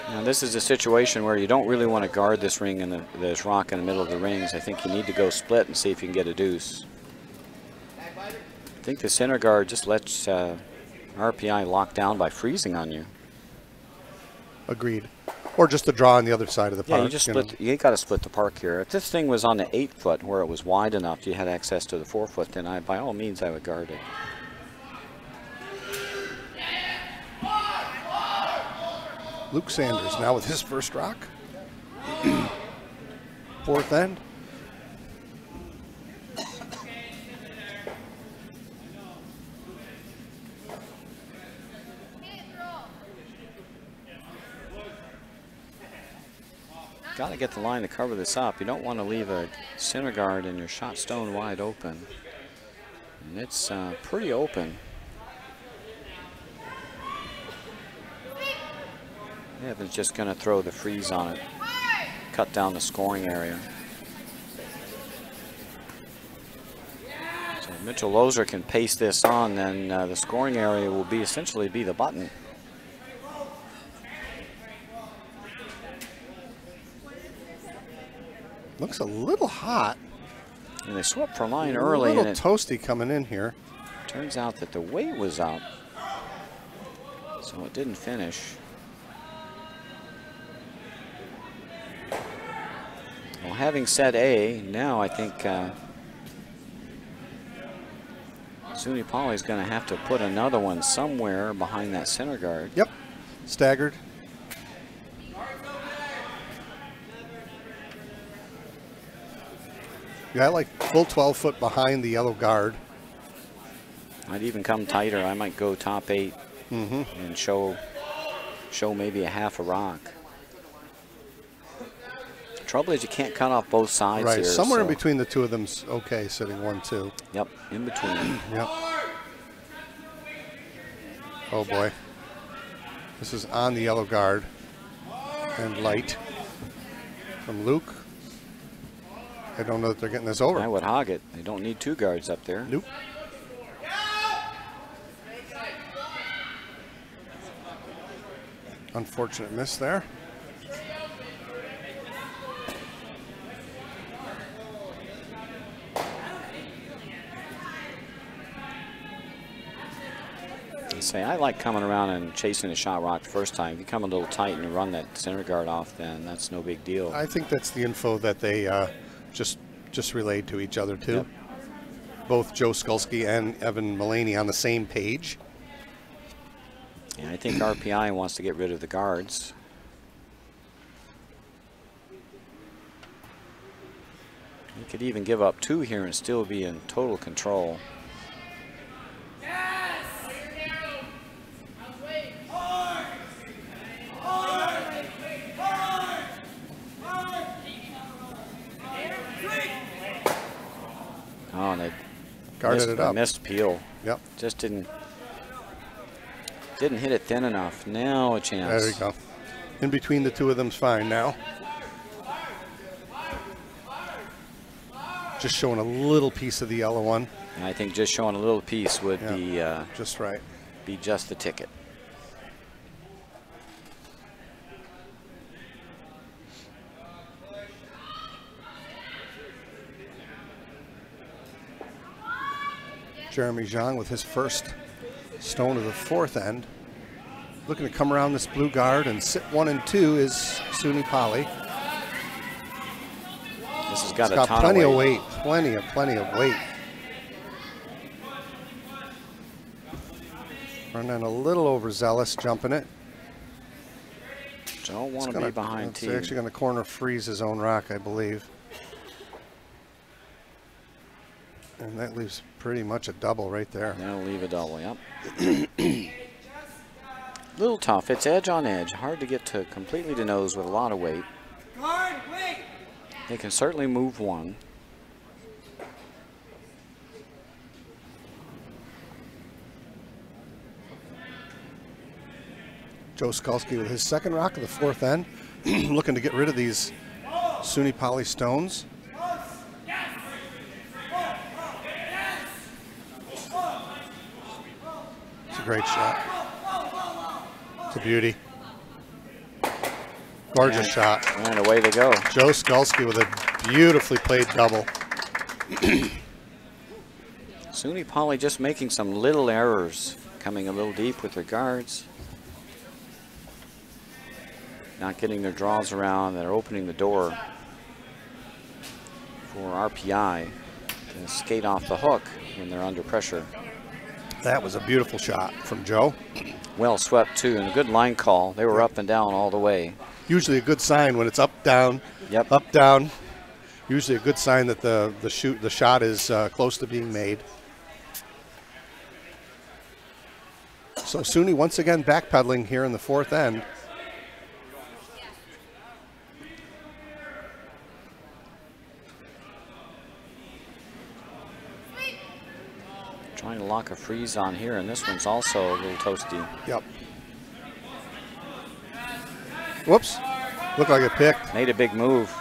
Now this is a situation where you don't really want to guard this ring and this rock in the middle of the rings. I think you need to go split and see if you can get a deuce. I think the center guard just lets RPI lock down by freezing on you. Agreed. Or just a draw on the other side of the park. Yeah, you just split. You got to split the park here. If this thing was on the 8-foot where it was wide enough, you had access to the 4-foot, then by all means I would guard it. Luke Sanders now with his first rock. Fourth end. Got to get the line to cover this up. You don't want to leave a center guard and your shot stone wide open. And it's pretty open. Evan's just going to throw the freeze on it, cut down the scoring area. So Mitchell Loser can paste this on, then the scoring area will essentially be the button. Looks a little hot. And they swept for line A early. little And it toasty coming in here. turns out that the weight was up, so it didn't finish. Well, having said A, now I think SUNY Poly is going to have to put another one somewhere behind that center guard. Yep, staggered. Yeah, I like full 12 foot behind the yellow guard. I'd even come tighter. I might go top 8 and show maybe a half a rock. The trouble is you can't cut off both sides Right, here. somewhere in so- between the two of them's okay, sitting 1-2. Yep, in between. Yep. Oh boy. This is on the yellow guard. And light from Luke. I don't know that they're getting this over. I would hog it. They don't need 2 guards up there. Nope. Unfortunate miss there. Say I like coming around and chasing a shot rock the first time. If you come a little tight and run that center guard off, then that's no big deal. I think that's the info that they just relayed to each other too. Yep. Both Joe Skulski and Evan Mullaney on the same page. And I think RPI wants to get rid of the guards. You could even give up 2 here and still be in total control. Oh, and they Guarded it up. missed Peel. Yep. Just didn't hit it thin enough. Now a chance. There you go. In between the two of them's fine now. Just showing a little piece of the yellow one. And I think just showing a little piece would be just right. Be just the ticket. Jeremy Zhang with his first stone of the 4th end. Looking to come around this blue guard and sit 1 and 2 is SUNY Poly. This has got It's got ton plenty of of weight. weight. Plenty of weight. Running a little overzealous, jumping it. Don't want to be behind It's team. actually going to corner freeze his own rock, I believe. And that leaves pretty much a double right there. That'll leave a double, yep. Little tough. It's edge on edge. Hard to get to completely to nose with a lot of weight. Guard, wait. They can certainly move 1. Joe Skulski with his second rock of the 4th end. Looking to get rid of these SUNY Poly stones. It's a great shot. It's a beauty. Gorgeous shot. And away they go. Joe Skulski with a beautifully played double. SUNY Poly just making some little errors, coming a little deep with their guards. Not getting their draws around. They're opening the door for RPI to skate off the hook when they're under pressure. That was a beautiful shot from Joe. Well swept too, and a good line call. They were up and down all the way. Usually a good sign when it's up, down, Yep. up, down. Usually a good sign that the shot is close to being made. So SUNY once again backpedaling here in the 4th end. Trying to lock a freeze on here, and this one's also a little toasty. Yep. Whoops. Looked like it picked. Made a big move.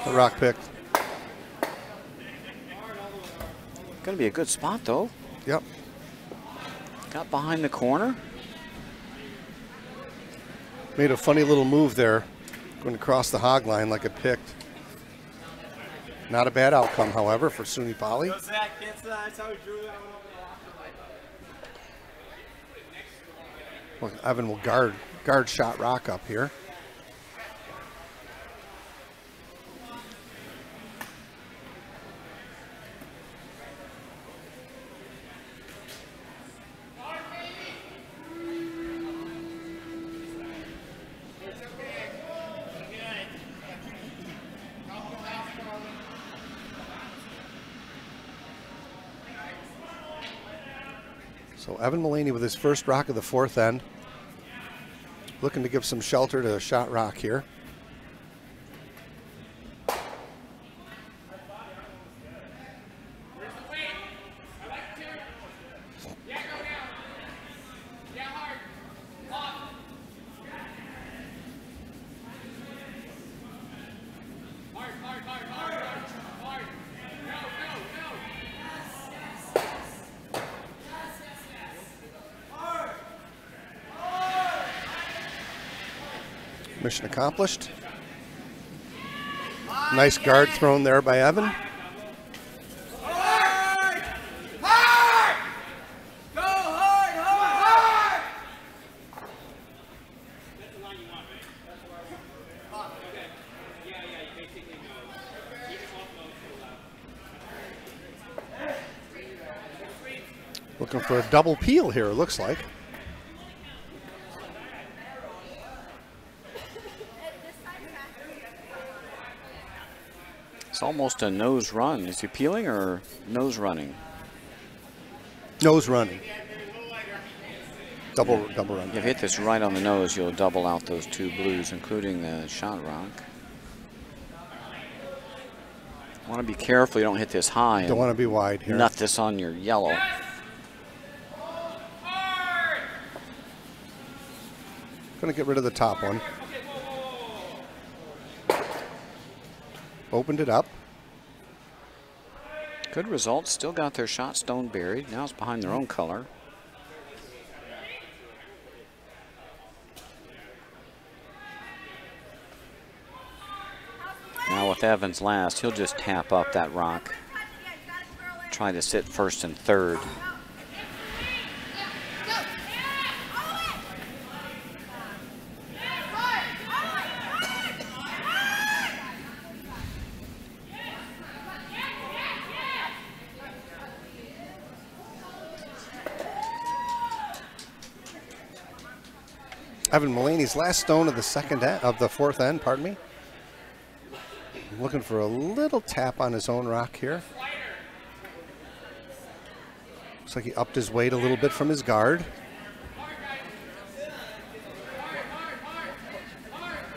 The rock picked. Going to be a good spot though. Yep. Got behind the corner. Made a funny little move there. Going across the hog line like it picked. Not a bad outcome, however, for SUNY Poly. That's how we drew that one over the locker. Well, Evan will guard shot rock up here. So Evan Mullaney with his first rock of the fourth end. Looking to give some shelter to shot rock here. Mission accomplished. Nice guard thrown there by Evan. Hard! Hard! Go hard, hard, hard! That's the line you want, right? That's okay. Yeah, you basically go. Keep it off low. Looking for a double peel here, it looks like. It's almost a nose run. Is he peeling or nose running? Nose running. Double run. If you hit this right on the nose, you'll double out those two blues, including the shot rock. Want to be careful you don't hit this high. Don't want to be wide here. Nut this on your yellow. Going to get rid of the top one. Opened it up. Good results. Still got their shot stone buried. Now it's behind their own color. Now with Evans last, he'll just tap up that rock. Try to sit first and third. Evan Mullaney's last stone of the fourth end, pardon me. Looking for a little tap on his own rock here. Looks like he upped his weight a little bit from his guard.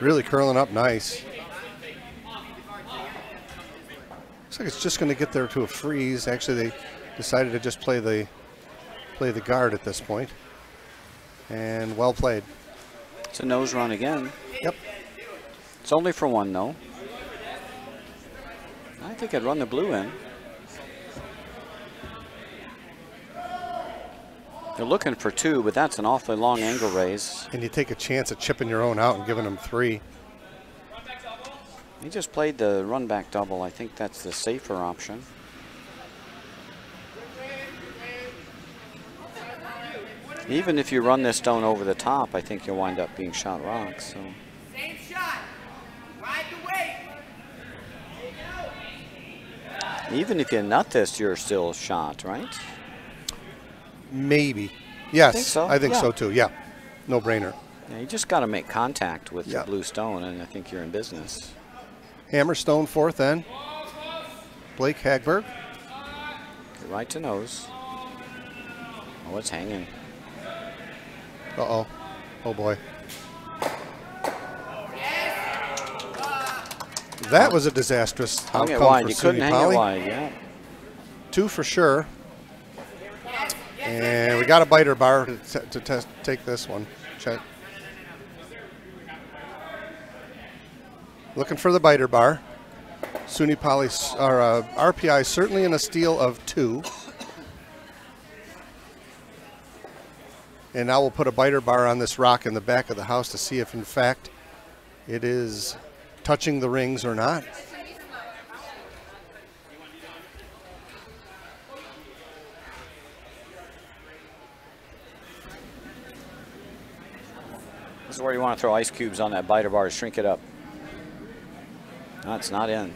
Really curling up nice. Looks like it's just going to get there to a freeze. Actually, they decided to just play the guard at this point. And well played. It's a nose run again. Yep. It's only for one, though. I think I'd run the blue in. They're looking for two, but that's an awfully long angle raise. And you take a chance at chipping your own out and giving them three. He just played the run back double. I think that's the safer option. Even if you run this stone over the top, I think you'll wind up being shot rock. So. Same shot. Ride the weight. Even if you nut this, you're still shot, right? Maybe. Yes, Think so? I think Yeah. so too. Yeah, no brainer. Yeah, you just got to make contact with Yeah. the blue stone, and I think you're in business. Hammerstone fourth end. Blake Hagberg. Get right to nose. Oh, it's hanging. Uh-oh. Oh, boy. That was a disastrous Hung it outcome wide. for You couldn't SUNY hang Poly. it wide, yeah. Two for sure. And we got a biter bar to take this one. Check. Looking for the biter bar. SUNY Poly, or RPI certainly in a steal of 2. And now we'll put a biter bar on this rock in the back of the house to see if, in fact, it is touching the rings or not. is where you want to throw ice cubes on that biter bar to shrink it up. No, it's not in.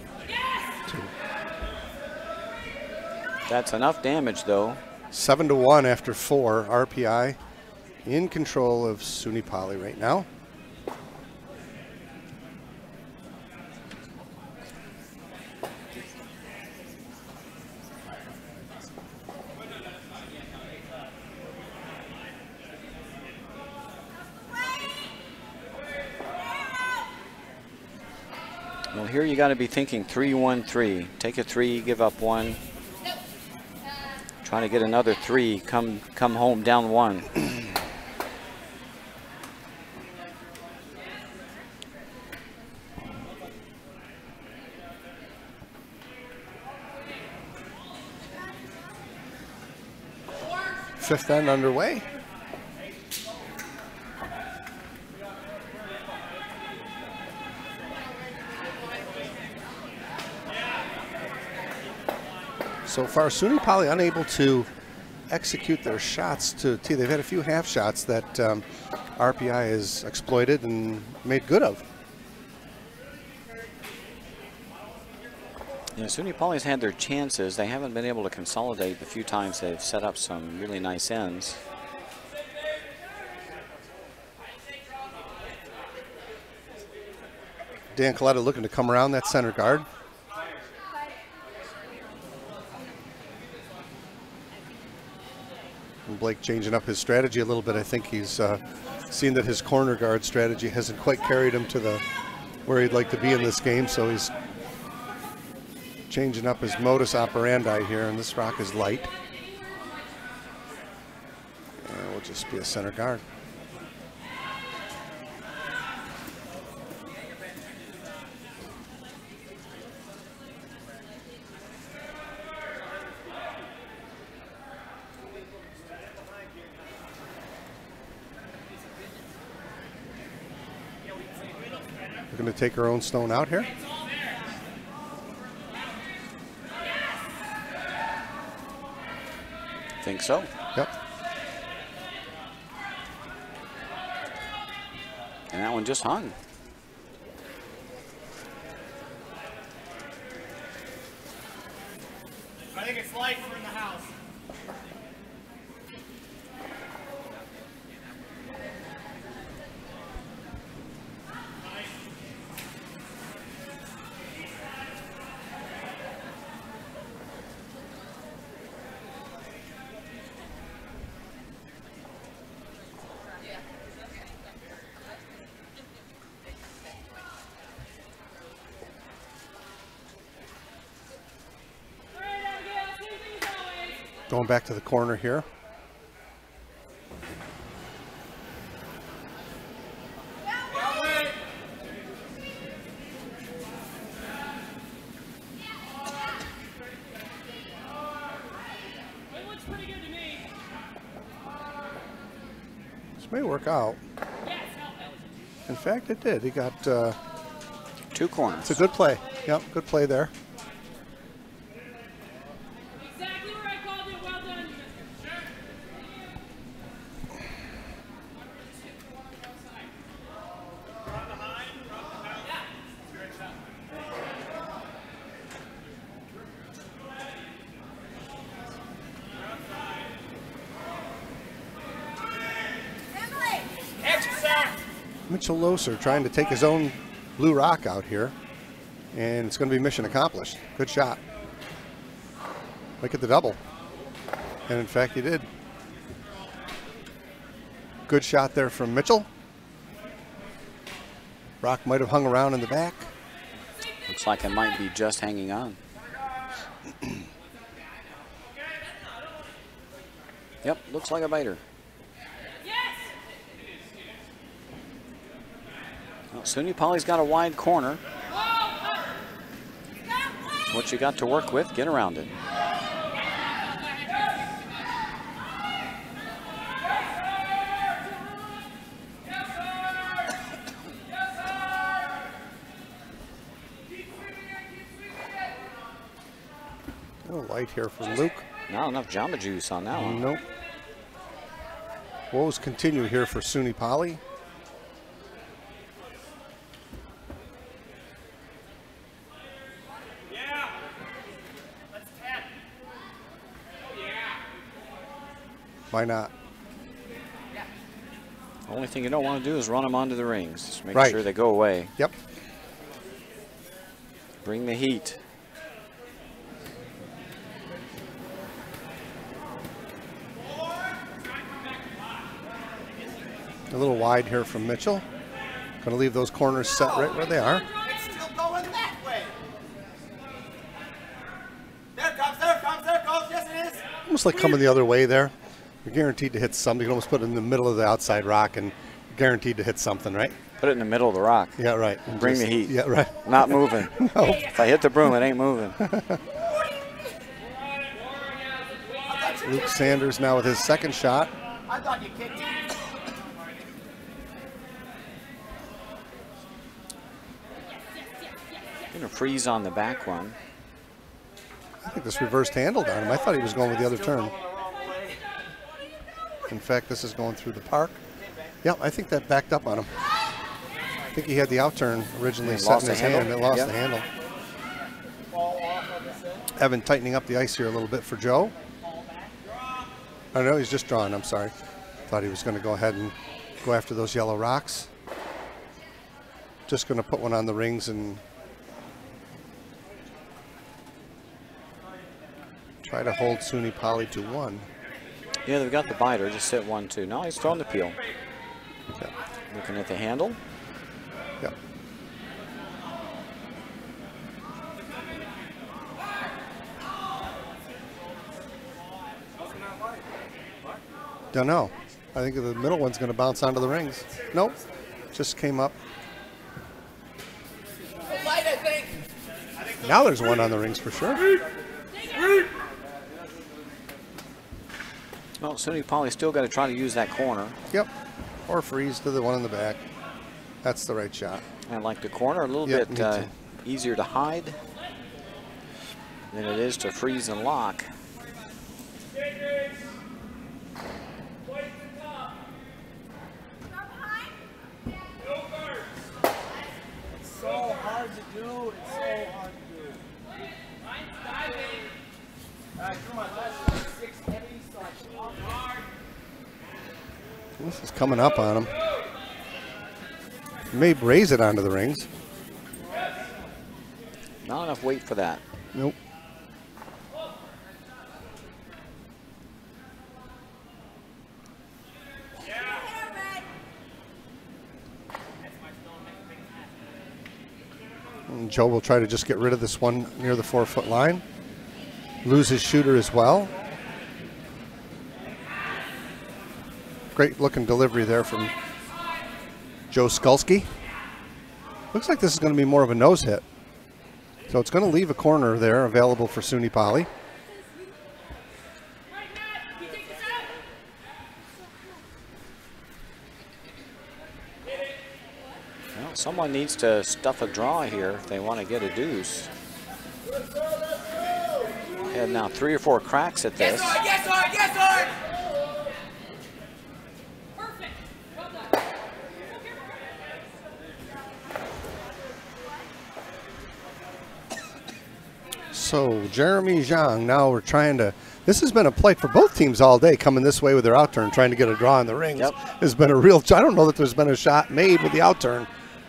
That's enough damage, though. 7-1 after 4. RPI in control of SUNY Poly right now. Well, here you got to be thinking 3-1-3. Take a 3, give up 1. Trying to get another 3. Come home down 1. Fifth end underway. So far, SUNY Poly unable to execute their shots to tee. They've had a few half shots that RPI has exploited and made good of. Yeah, SUNY Poly's had their chances. They haven't been able to consolidate the few times they've set up some really nice ends. Dan Coletta looking to come around that center guard. And Blake changing up his strategy a little bit. I think he's seen that his corner guard strategy hasn't quite carried him to the where he'd like to be in this game, so he's changing up his modus operandi here, and this rock is light. And it will just be a center guard. We're going to take our own stone out here. Think so. Yep. And that one just hung. I think it's light for in the house. Going back to the corner here. This may work out. In fact, it did. He got 2 corners. It's a good play. Yep, good play there. Mitchell Loser trying to take his own blue rock out here, and it's going to be mission accomplished. Good shot. Look at the double. And in fact, he did. Good shot there from Mitchell. Rock might have hung around in the back. Looks like it might be just hanging on. Yep, looks like a biter. Well, SUNY Poly's got a wide corner. What you got to work with, get around it. A little light here from Luke. Not enough Jamba Juice on that one. Nope. Woes continue here for SUNY Poly. Why not? Only thing you don't want to do is run them onto the rings. Just make Right. sure they go away. Yep. Bring the heat. A little wide here from Mitchell. Going to leave those corners set right where they are. It's still going that way. There it comes, there it comes, there it goes. Yes, it is. Almost like coming the other way there. You're guaranteed to hit something. You can almost put it in the middle of the outside rock and guaranteed to hit something, right? Put it in the middle of the rock. Yeah, right. And Bring the heat. Yeah, right. Not moving. No. If I hit the broom, it ain't moving. Luke Sanders now with his second shot. I thought you kicked it. Gonna freeze on the back one. I think this reversed handled on him. I thought he was going with the other turn. In fact, this is going through the park. Yeah, I think that backed up on him. I think he had the out turn originally set in his hand and lost the handle. Evan tightening up the ice here a little bit for Joe. I know he's just drawing, I'm sorry. Thought he was going to go ahead and go after those yellow rocks. Just going to put one on the rings and try to hold SUNY Poly to 1. Yeah, they've got the biter. Just hit 1-2. No, he's throwing the peel. Okay. Looking at the handle. Yep. Don't know. I think the middle one's going to bounce onto the rings. Nope. Just came up. Light, I think. Now there's one on the rings for sure. Well, SUNY Poly still got to try to use that corner. Yep. Or freeze to the one in the back. That's the right shot. I like the corner a little Yep, bit me too. easier to hide than it is to freeze and lock. It's so hard to do. It's so hard to do. All right, come on. Let's 680. This is coming up on him. May raise it onto the rings. Not enough weight for that. Nope. And Joe will try to just get rid of this one near the 4-foot line. Lose his shooter as well. Great looking delivery there from Joe Skulski. Looks like this is going to be more of a nose hit. So it's going to leave a corner there available for SUNY Poly. Well, someone needs to stuff a draw here if they want to get a deuce. Had now 3 or 4 cracks at this. Yes, Art. Yes, Art. Yes, Art. So Jeremy Zhang, now we're trying to, this has been a plight for both teams all day, coming this way with their outturn, trying to get a draw in the rings. Yep. Has been a real, I don't know that there's been a shot made with the outturn,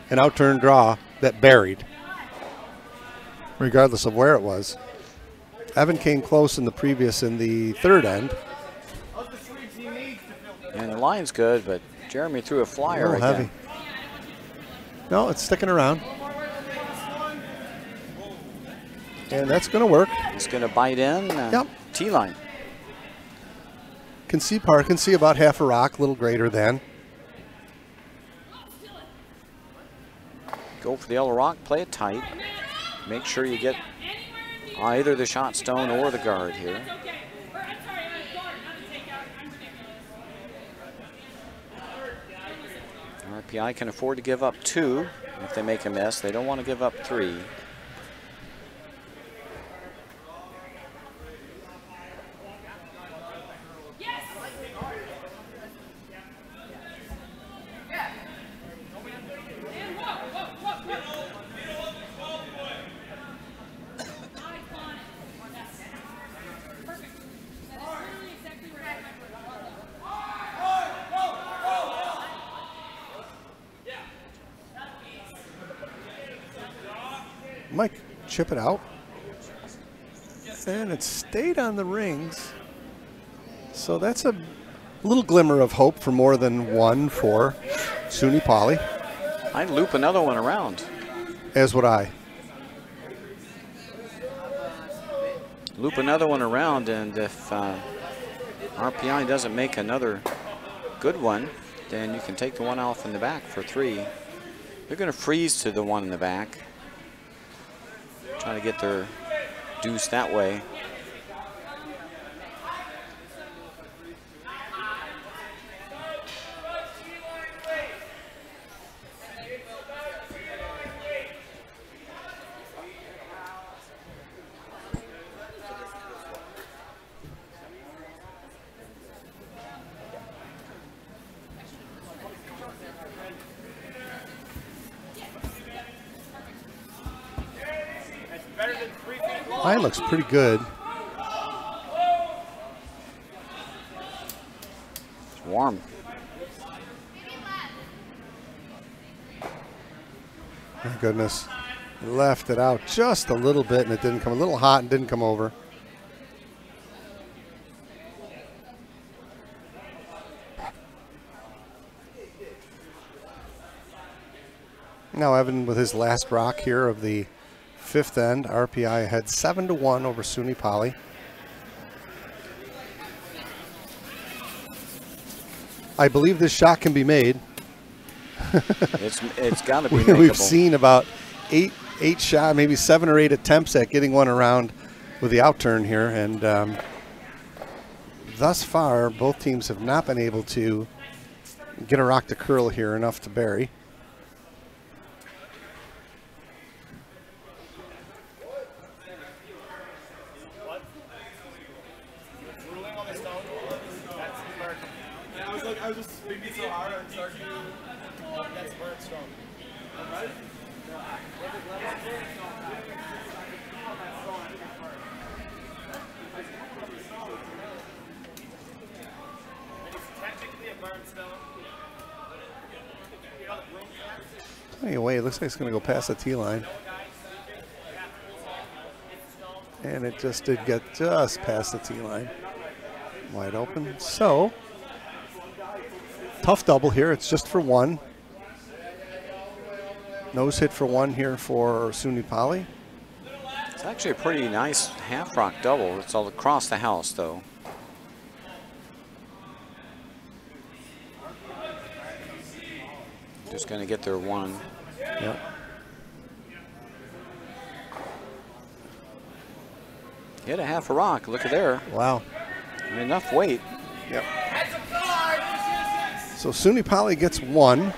an outturn draw that buried, regardless of where it was. Evan came close in the previous, in the third end. And the line's good, but Jeremy threw a flyer A little again. heavy. No, it's sticking around. And that's going to work. He's going to bite in. Yep. T-line. Can see par, can see about half a rock, a little greater than. Go for the yellow rock, play it tight. Make sure you get either the shot stone or the guard here. RPI can afford to give up 2 if they make a miss. They don't want to give up 3. Mike, chip it out. And it stayed on the rings. So that's a little glimmer of hope for more than one for SUNY Poly. I'd loop another one around. As would I. Loop another one around, and if RPI doesn't make another good one, then you can take the one off in the back for 3. They're going to freeze to the one in the back. Trying to get their deuce that way. Line looks pretty good. It's warm. My goodness. Left it out just a little bit, and it didn't come. A little hot and didn't come over. Now Evan with his last rock here of the 5th end. RPI had 7-1 over SUNY Poly. I believe this shot can be made. It's got to be makeable. We've seen about eight shot, maybe 7 or 8 attempts at getting one around with the outturn here, and thus far both teams have not been able to get a rock to curl here enough to bury. I was just thinking so hard and started to that's where it's strong. Alright? Technically a burn stone. Anyway, it looks like it's going to go past the tee line. And it just did get just past the tee line. Wide open. So, tough double here. It's just for 1. Nose hit for 1 here for SUNY Poly. It's actually a pretty nice half rock double. It's all across the house, though. Just going to get their 1. Yep. Hit a half a rock. Look at there. Wow. Enough weight. Yep. So SUNY Poly gets 1,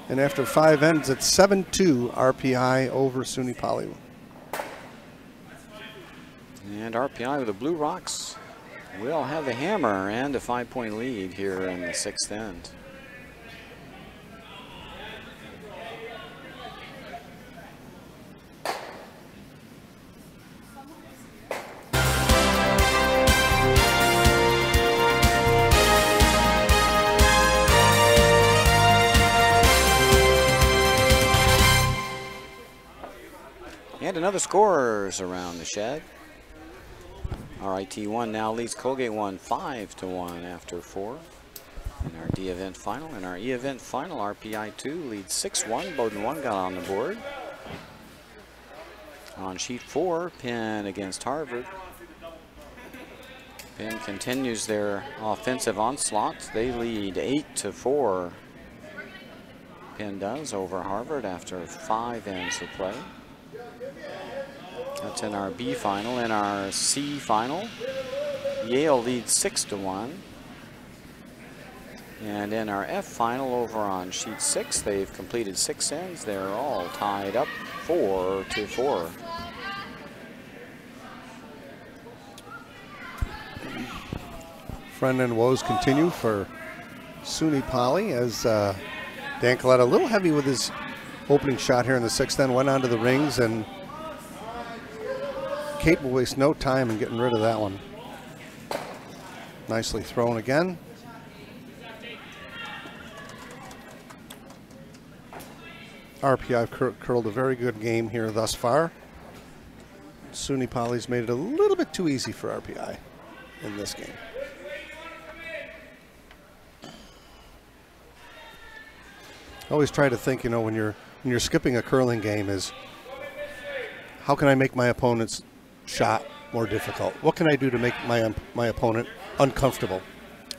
and after 5 ends, it's 7-2 RPI over SUNY Poly. And RPI with the Blue Rocks will have the hammer and a 5-point lead here in the 6th end. And another scorers around the shed. RIT1 now leads Colgate 1 5-1 after 4 in our D event final. In our E event final, RPI2 leads 6-1. Bowdoin 1 got on the board. On sheet 4, Penn against Harvard. Penn continues their offensive onslaught. They lead 8-4. Penn does over Harvard after 5 ends of play. That's in our B final. In our C final, Yale leads 6-1. And in our F final over on sheet 6, they've completed 6 ends. They're all tied up 4-4. Friend and woes continue for SUNY Poly as Dan Collette a little heavy with his opening shot here in the 6th end, went onto the rings, and Kate will waste no time in getting rid of that one. Nicely thrown again. RPI curled a very good game here thus far. SUNY Poly's made it a little bit too easy for RPI in this game. Always try to think, you know, when you're skipping a curling game, is how can I make my opponent's shot more difficult? What can I do to make my opponent uncomfortable?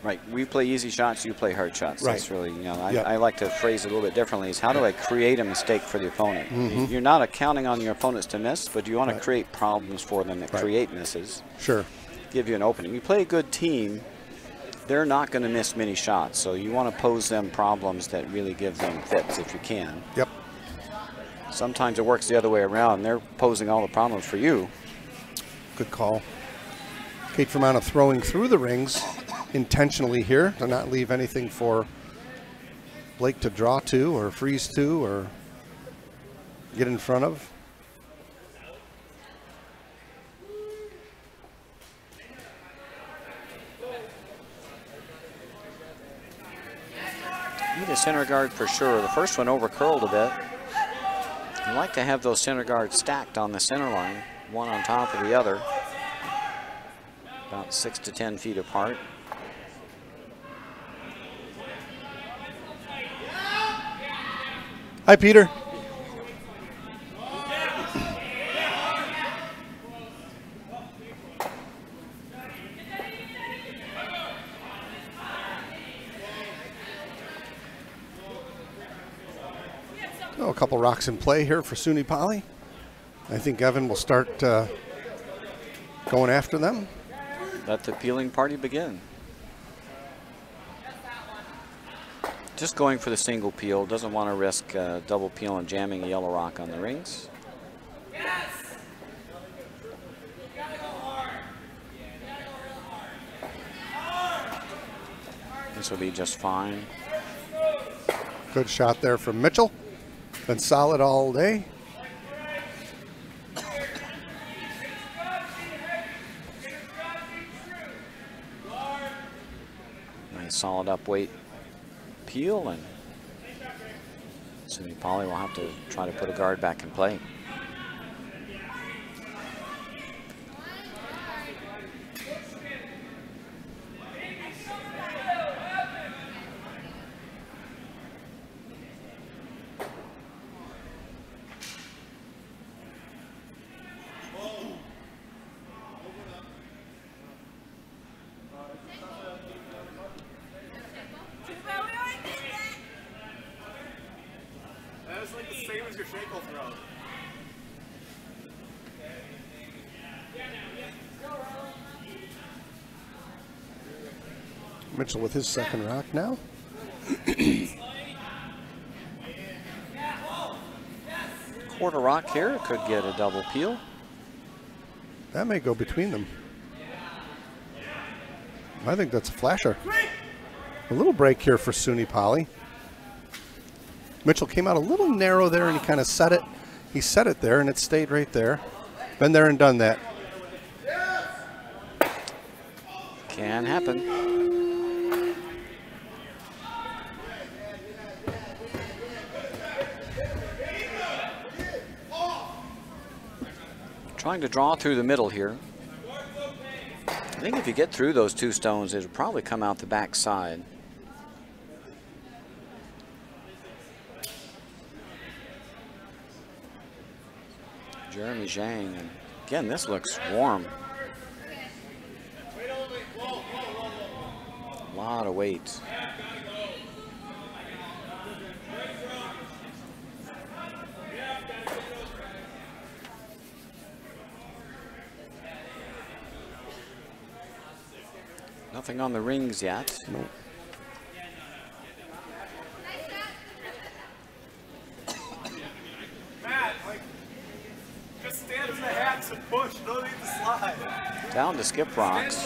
Right. We play easy shots, you play hard shots. Right. That's really, you know, I like to phrase it a little bit differently, is how do I create a mistake for the opponent? Mm-hmm. You're not counting on your opponents to miss, but you want to create problems for them that create misses. Sure. Give you an opening. You play a good team, they're not going to miss many shots, so you want to pose them problems that really give them fits if you can. Yep. Sometimes it works the other way around. They're posing all the problems for you. Good call. Kate Fermanagh throwing through the rings intentionally here to not leave anything for Blake to draw to or freeze to or get in front of. Need a center guard for sure. The first one over curled a bit. You like to have those center guards stacked on the center line, one on top of the other, about 6 to 10 feet apart. Hi, Peter. Oh, a couple rocks in play here for SUNY Poly. I think Evan will start going after them. Let the peeling party begin. Just going for the single peel, doesn't want to risk double peel and jamming a yellow rock on the rings. This will be just fine. Good shot there from Mitchell. Been solid all day. Nice solid up weight peel, and SUNY Poly will have to try to put a guard back in play. That was like the same as your shankle throw. Mitchell with his second rock now. Quarter rock here could get a double peel. That may go between them. I think that's a flasher. A little break here for SUNY Poly. Mitchell came out a little narrow there and he kind of set it. He set it there and it stayed right there. Been there and done that. Can happen. Trying to draw through the middle here. I think if you get through those two stones, it'll probably come out the back side. Jeremy Zhang, and again, this looks warm. A lot of weight. Nothing on the rings yet. Nope. Matt, like, just stand in the hats and push. No need to slide. Down to skip rocks.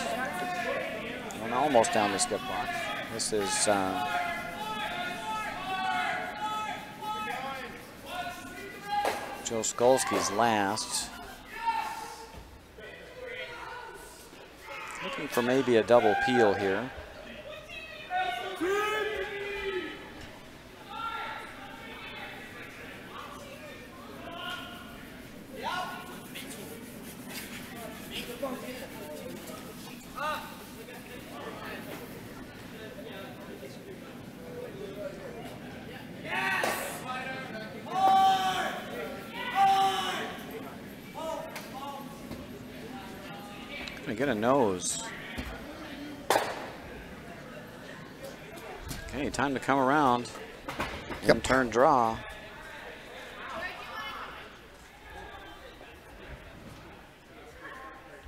And almost down to skip rocks. This is Joe Skolsky's last. Looking for maybe a double peel here. get a nose. Okay, time to come around and turn draw.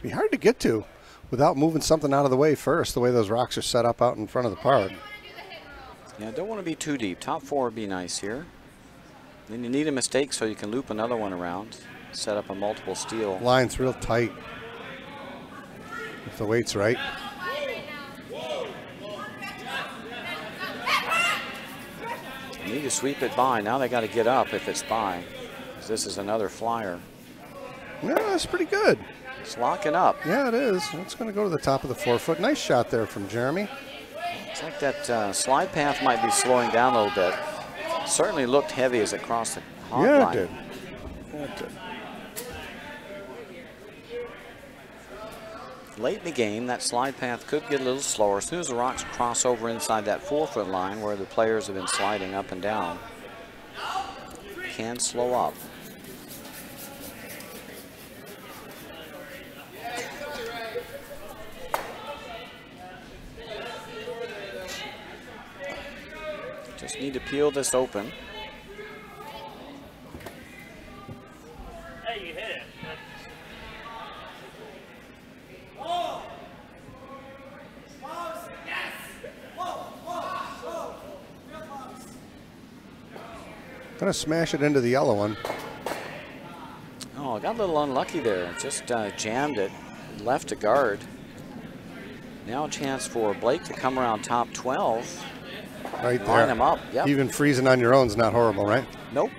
Be hard to get to without moving something out of the way first, the way those rocks are set up out in front of the park. Yeah, don't want to be too deep. Top 4 would be nice here. Then you need a mistake so you can loop another one around. Set up a multiple steal. Line's real tight. If the weight's right. You need to sweep it by. Now they got to get up if it's by. 'Cause this is another flyer. Yeah, that's pretty good. It's locking up. Yeah, it is. It's going to go to the top of the 4-foot. Nice shot there from Jeremy. It's like that slide path might be slowing down a little bit. Certainly looked heavy as it crossed the hog line. Yeah, it did. Yeah, it did. Late in the game, that slide path could get a little slower. As soon as the rocks cross over inside that 4-foot line where the players have been sliding up and down, can slow up. Just need to peel this open. Hey, you hit it. Gonna smash it into the yellow one. Oh, I got a little unlucky there. Just jammed it, left a guard. Now a chance for Blake to come around top 12. Right there. Line him up. Yep. Even freezing on your own is not horrible, right? Nope.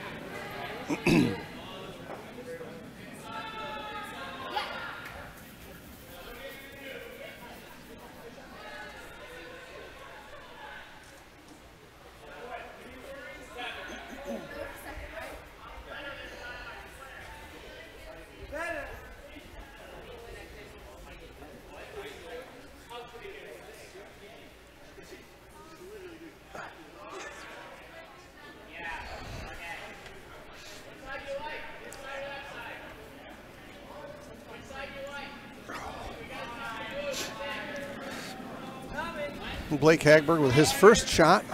Blake Hagberg with his first shot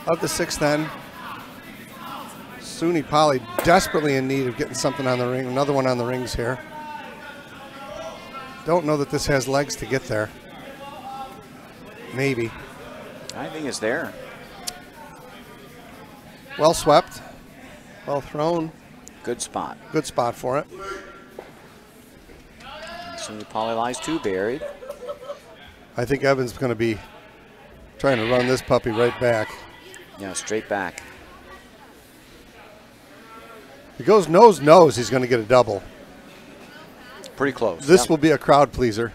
of the 6th end. Suni Poly desperately in need of getting something on the ring. Another one on the rings here. Don't know that this has legs to get there. Maybe. I think it's there. Well swept. Well thrown. Good spot. Good spot for it. Suni Poly lies 2 buried. I think Evans is going to be trying to run this puppy right back. Yeah, straight back. If he goes nose, he's going to get a double. Pretty close. This Yep. will be a crowd pleaser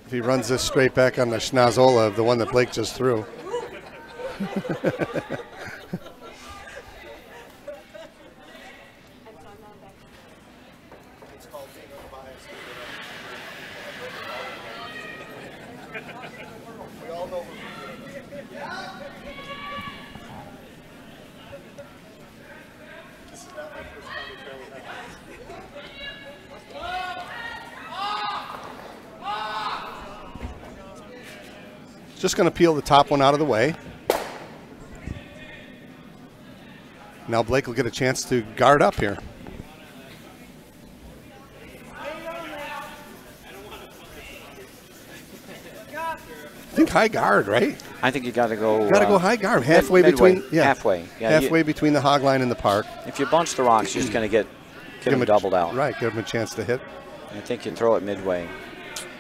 if he runs this straight back on the Schnazola, the one that Blake just threw. Just going to peel the top one out of the way. Now Blake will get a chance to guard up here. I think high guard, right? I think you got to go. Got to go high guard, halfway midway, between. Yeah, halfway. Yeah, halfway between the hog line and the park. If you bunch the rocks, you're just going to get them doubled out. Right, give him a chance to hit. I think you throw it midway.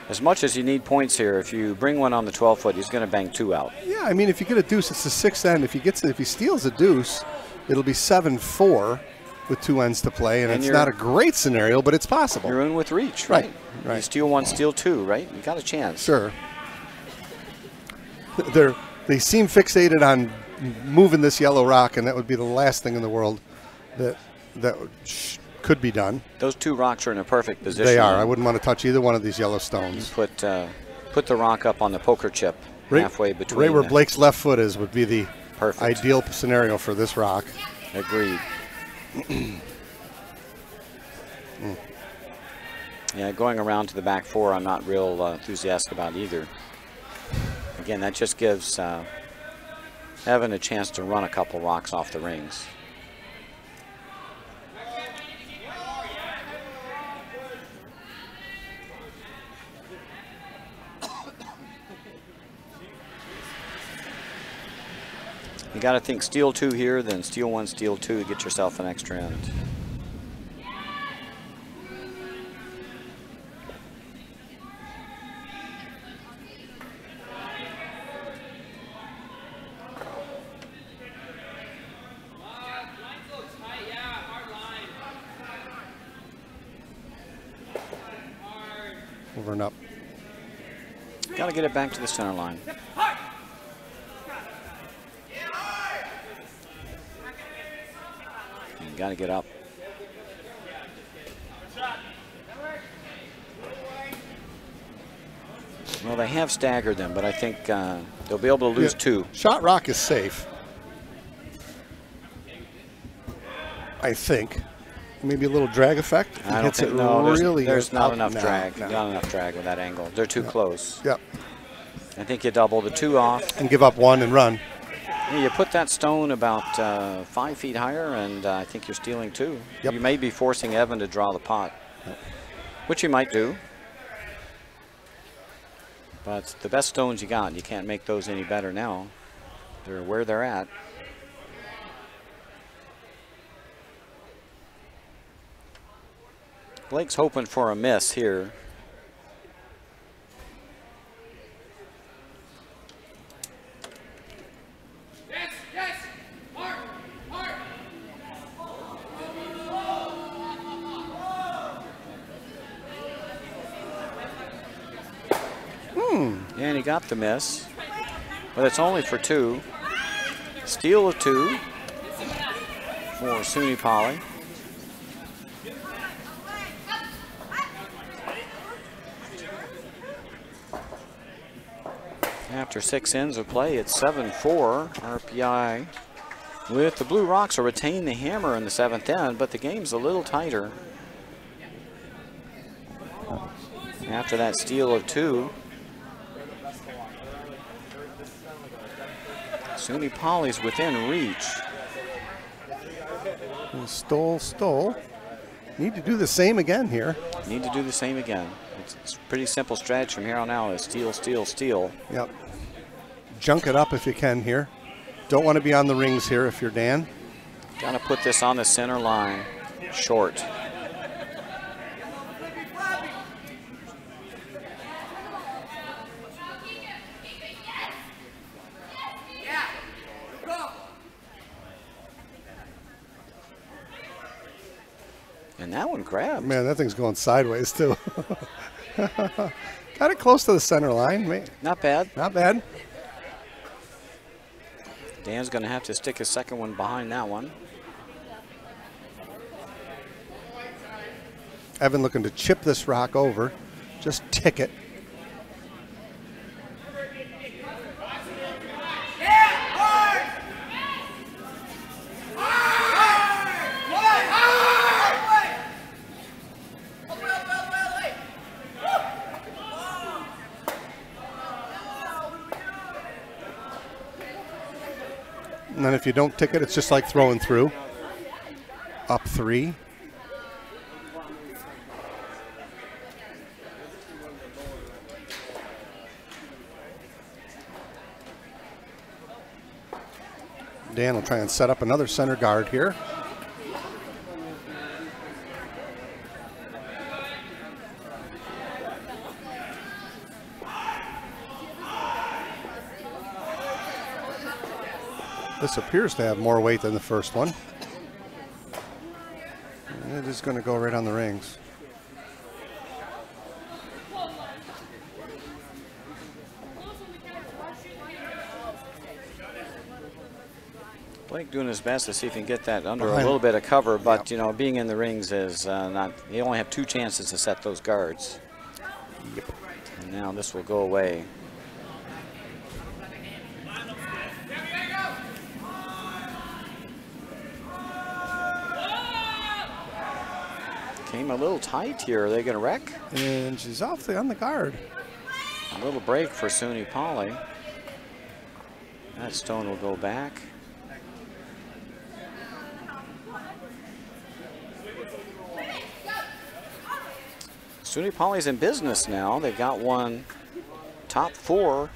As much as you need points here, if you bring one on the 12-foot, he's going to bang 2 out. Yeah, I mean, if you get a deuce, it's the 6th end. If he steals a deuce, it'll be 7-4 with 2 ends to play, and it's not a great scenario, but it's possible. You're in with reach, right? Right. You steal 1, steal 2, right? You got a chance. Sure. They seem fixated on moving this yellow rock, and that would be the last thing in the world that could be done. Those 2 rocks are in a perfect position. They are. I wouldn't want to touch either one of these yellow stones. You put the rock up on the poker chip halfway between. Right where Blake's left foot is would be the perfect ideal scenario for this rock. Agreed. Yeah, going around to the back four, I'm not real enthusiastic about either. Again, that just gives Evan a chance to run a couple rocks off the rings. You got to think steal 2 here, then steal 1, steal 2 to get yourself an extra end. Over and up. Got to get it back to the center line. You got to get up. Well, they have staggered them, but I think they'll be able to lose 2. Shot rock is safe, I think. Maybe a little drag effect. I don't think, no, there's not enough drag. Not enough drag with that angle. They're too close. Yep. I think you double the 2 off. And give up 1 and run. Yeah, you put that stone about 5 feet higher, and I think you're stealing 2. Yep. You may be forcing Evan to draw the pot, which you might do. But the best stones you got, you can't make those any better now. They're where they're at. Blake's hoping for a miss here. Yes, yes. Hard, hard. And he got the miss, but it's only for 2. Steal of 2 for Suni Poly. After 6 ends of play, it's 7-4. RPI with the Blue Rocks will retain the hammer in the 7th end, but the game's a little tighter. After that steal of 2, Suni Poly's within reach. Stole. Need to do the same again here. Need to do the same again. It's a pretty simple strategy from here on out. Is steal, steal, steal. Yep. Junk it up if you can here. Don't want to be on the rings here if you're Dan. Got to put this on the center line. Short. And that one grabbed. Man, that thing's going sideways too. Got it close to the center line. Man. Not bad. Not bad. Dan's going to have to stick his second one behind that one. Evan looking to chip this rock over. Just tick it. And then if you don't tick it, it's just like throwing through. Up 3. Dan will try and set up another center guard here. This appears to have more weight than the first one. And it is going to go right on the rings. Blake doing his best to see if he can get that under a little bit of cover, but Yep. you know, being in the rings is not. You only have 2 chances to set those guards. Yep. And now this will go away. Came a little tight here. Are they going to wreck? And she's on the guard. A little break for Suni Polly. That stone will go back. Suni Polly's in business now. They've got one top 4.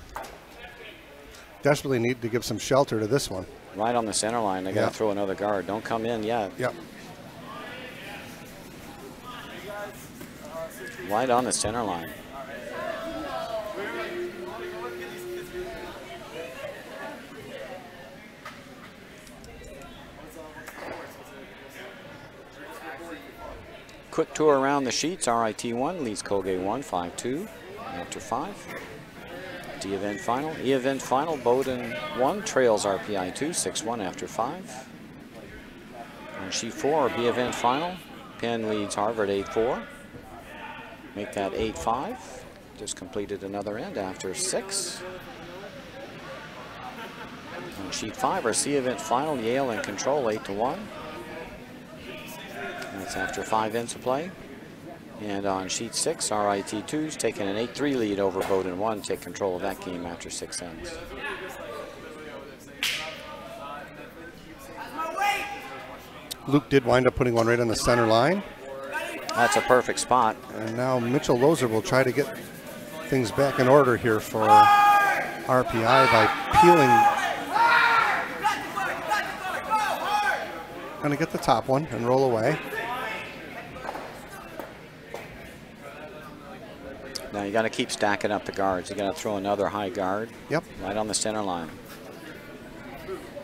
Desperately need to give some shelter to this one. Right on the center line. They got to throw another guard. Don't come in yet. Yep. Right on the center line. Quick tour around the sheets. RIT1 leads Colgate 1, 5-2 after 5. D event final. E event final. Bowdoin 1 trails RPI 2, 6-1 after 5. On sheet 4, B event final. Penn leads Harvard 8-4. Make that 8-5. Just completed another end after 6. On sheet 5, our C event final. Yale in control 8-1. That's after 5 ends of play. And on sheet 6, RIT2's taking an 8-3 lead over Bowdoin 1. Take control of that game after 6 ends. Luke did wind up putting one right on the center line. That's a perfect spot. And now Mitchell Lozer will try to get things back in order here for RPI by peeling. Going to get the top one and roll away. Now you got to keep stacking up the guards. You got to throw another high guard. Yep. Right on the center line.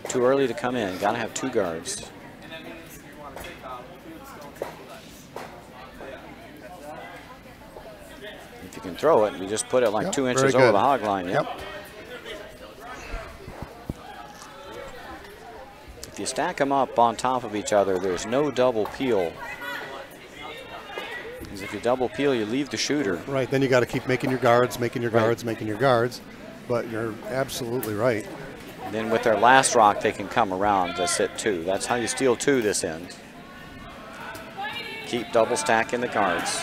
Too early to come in. You got to have 2 guards. If you can throw it, you just put it like 2 inches over the hog line. Yep. If you stack them up on top of each other, there's no double peel. Because if you double peel, you leave the shooter. Right, then you got to keep making your guards, making your guards, making your guards. But you're absolutely right. And then with their last rock, they can come around to sit 2. That's how you steal 2 this end. Keep double stacking the guards.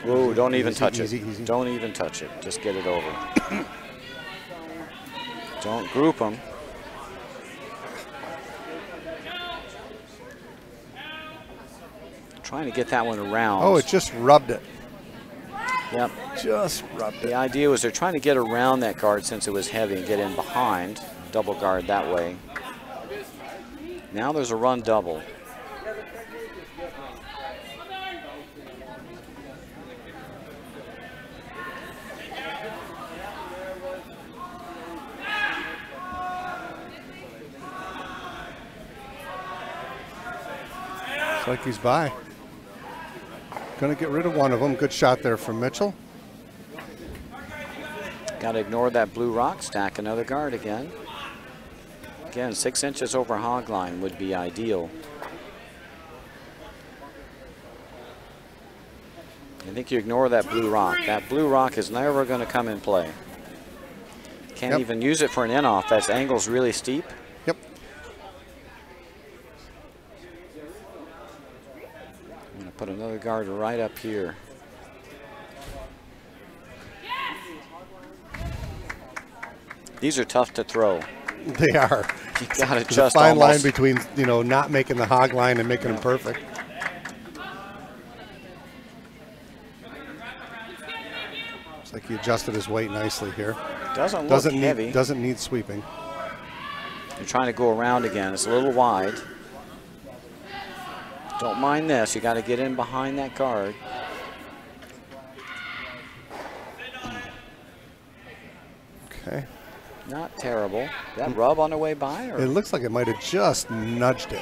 Whoa, don't even touch it. Easy. Don't even touch it. Just get it over. Don't group them. Trying to get that one around. Oh, it just rubbed it. Yep. Just rubbed it. The idea was they're trying to get around that guard since it was heavy and get in behind. Double guard that way. Now there's a run double. Looks like he's by. Going to get rid of one of them. Good shot there from Mitchell. Got to ignore that blue rock, stack another guard again. Again, 6 inches over hog line would be ideal. I think you ignore that blue rock. That blue rock is never going to come in play. Can't even use it for an in-off. That angle's really steep. Yep. I'm going to put another guard right up here. These are tough to throw. They are. You got to There's just a fine line almost between, you know, not making the hog line and making them perfect. Looks like he adjusted his weight nicely here. Doesn't look heavy. Doesn't need sweeping. You're trying to go around again. It's a little wide. Don't mind this. You got to get in behind that guard. Okay. Not terrible. That rub on the way by? Or? It looks like it might have just nudged it.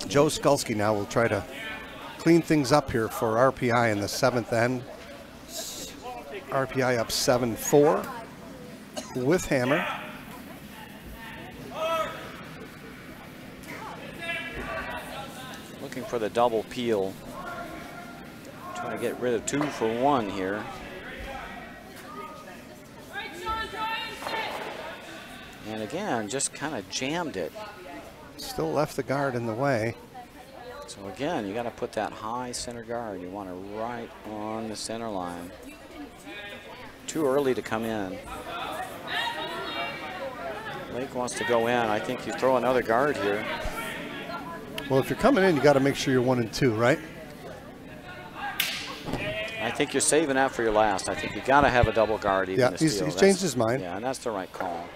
Joe Skulski now will try to clean things up here for RPI in the 7th end. RPI up 7-4 with hammer. Looking for the double peel. Trying to get rid of 2 for 1 here. And again, just kind of jammed it. Still left the guard in the way. So again, you got to put that high center guard. You want to right on the center line. Too early to come in. Blake wants to go in. I think you throw another guard here. Well, if you're coming in, you got to make sure you're 1 and 2, right? I think you're saving that for your last. I think you got to have a double guard even Yeah, to steal. he's changed his mind. Yeah, and that's the right call.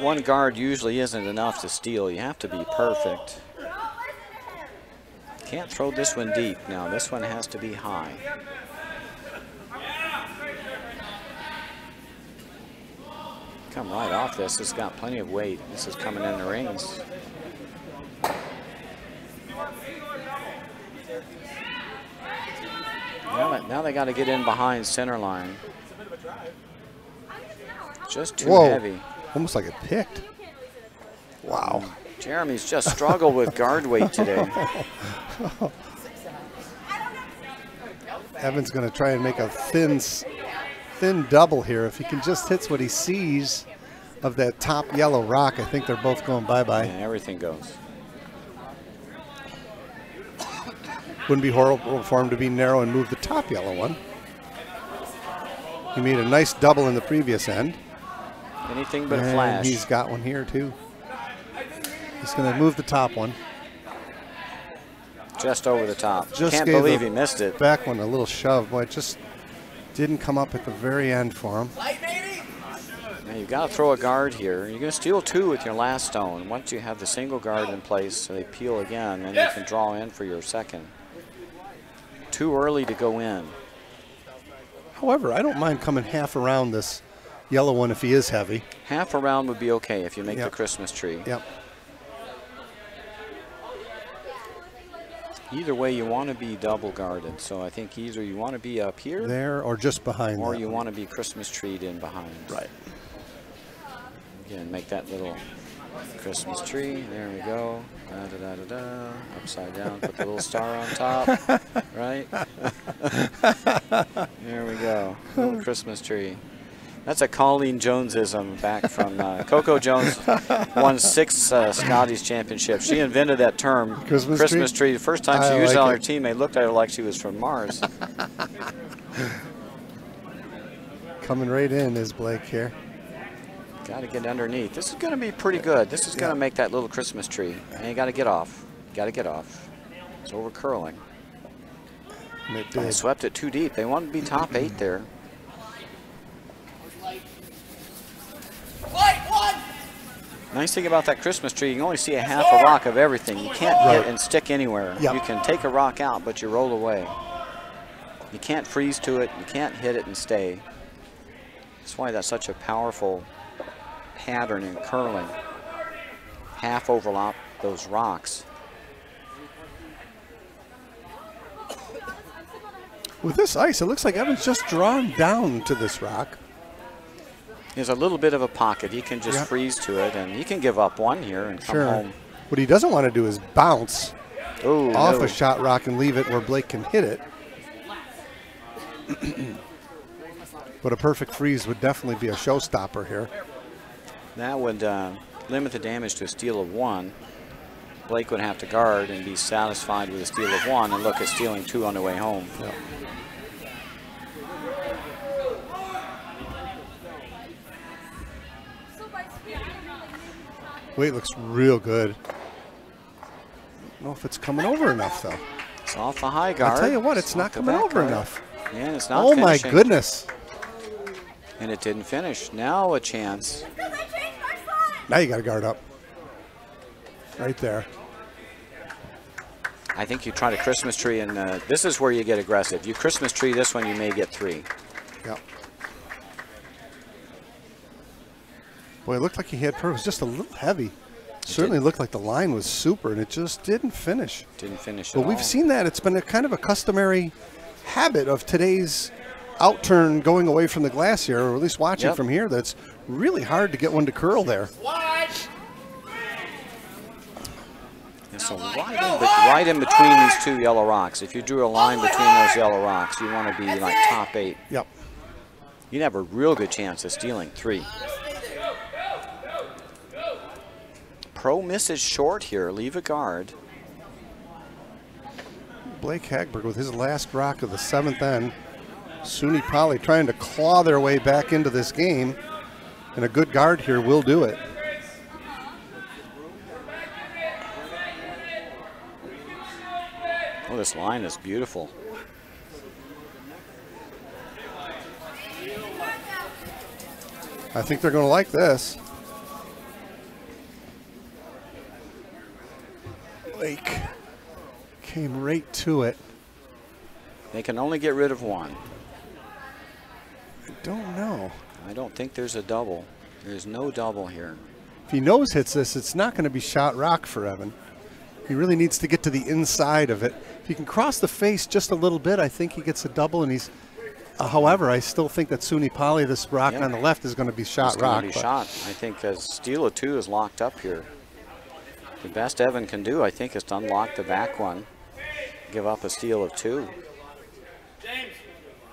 One guard usually isn't enough to steal. You have to be perfect. Can't throw this one deep. Now this one has to be high. Come right off this. It's got plenty of weight. This is coming in the rings. Now they got to get in behind center line. Just too heavy. Almost like it picked. Wow. Jeremy's just struggled with guard weight today. Evan's going to try and make a thin double here. If he can just hit what he sees of that top yellow rock, I think they're both going bye-bye. Yeah, everything goes. Wouldn't be horrible for him to be narrow and move the top yellow one. He made a nice double in the previous end. Anything but a And flash. he's got one here too. He's going to move the top one. Just over the top. Just Can't gave believe the he missed it. Back one a little shove. Boy, it just didn't come up at the very end for him. Now you've got to throw a guard here. You're going to steal 2 with your last stone. Once you have the single guard in place, so they peel again, then you can draw in for your second. Too early to go in. However, I don't mind coming half around this yellow one if he is heavy. Half around would be okay if you make Yep. the Christmas tree. Yep. Either way, you want to be double guarded. So I think either you want to be up here There or just behind or that you one. want to be Christmas treed in behind. Right. Again, make that little Christmas tree. There we go. Da, da, da, da, da. Upside down. Put the little star on top. Right? There we go. Little Christmas tree. That's a Colleen Jonesism back from Coco Jones. Won 6 Scotties championships. She invented that term, Christmas tree. The first time she used it on her team, they looked at her like she was from Mars. Coming right in is Blake here. Got to get underneath. This is going to be pretty good. This is going to make that little Christmas tree. And you got to get off. Got to get off. It's over curling. And it They did. swept it too deep. They wanted to be top 8 there. Nice thing about that Christmas tree, you can only see a half a rock of everything. You can't hit and stick anywhere. Yep. You can take a rock out, but you roll away. You can't freeze to it. You can't hit it and stay. That's why that's such a powerful pattern in curling. Half overlap those rocks. With this ice, it looks like Evan's just drawn down to this rock. There's a little bit of a pocket. He can just freeze to it, and he can give up one here and come home. What he doesn't want to do is bounce Ooh, off no. a shot rock and leave it where Blake can hit it. But a perfect freeze would definitely be a showstopper here. That would limit the damage to a steal of 1. Blake would have to guard and be satisfied with a steal of 1 and look at stealing 2 on the way home. Yep. Weight looks real good. I don't know if it's coming over enough, though. It's off the high guard. I'll tell you what, it's not off the coming back over guard. enough. Yeah, it's not Oh, finishing. my goodness. And it didn't finish. Now a chance. Now you got to guard up. Right there. I think you try to Christmas tree, and this is where you get aggressive. You Christmas tree this one, you may get 3. Yep. Boy, it looked like he had purpose. It was just a little heavy. Certainly looked like the line was super, and it just didn't finish. Didn't finish at But all. we've seen that. It's been a kind of a customary habit of today's outturn going away from the glass here, or at least watching from here, that's really hard to get one to curl there. Yeah, so right in between these 2 yellow rocks. If you drew a line between those yellow rocks, you want to be like top 8. Yep. You'd have a real good chance of stealing 3. Pro misses short here, leave a guard. Blake Hagberg with his last rock of the 7th end. SUNY Poly trying to claw their way back into this game, and a good guard here will do it. Oh, this line is beautiful. I think they're going to like this. Blake came right to it. They can only get rid of 1. I don't know. I don't think there's a double. There's no double here. If he nose hits this, it's not going to be shot rock for Evan. He really needs to get to the inside of it. If he can cross the face just a little bit, I think he gets a double, and he's however, I still think that SUNY Poly, this rock on the left, is going to be shot rock. It's going to be shot. I think a steal of 2 is locked up here. The best Evan can do, I think, is to unlock the back one, give up a steal of 2. James,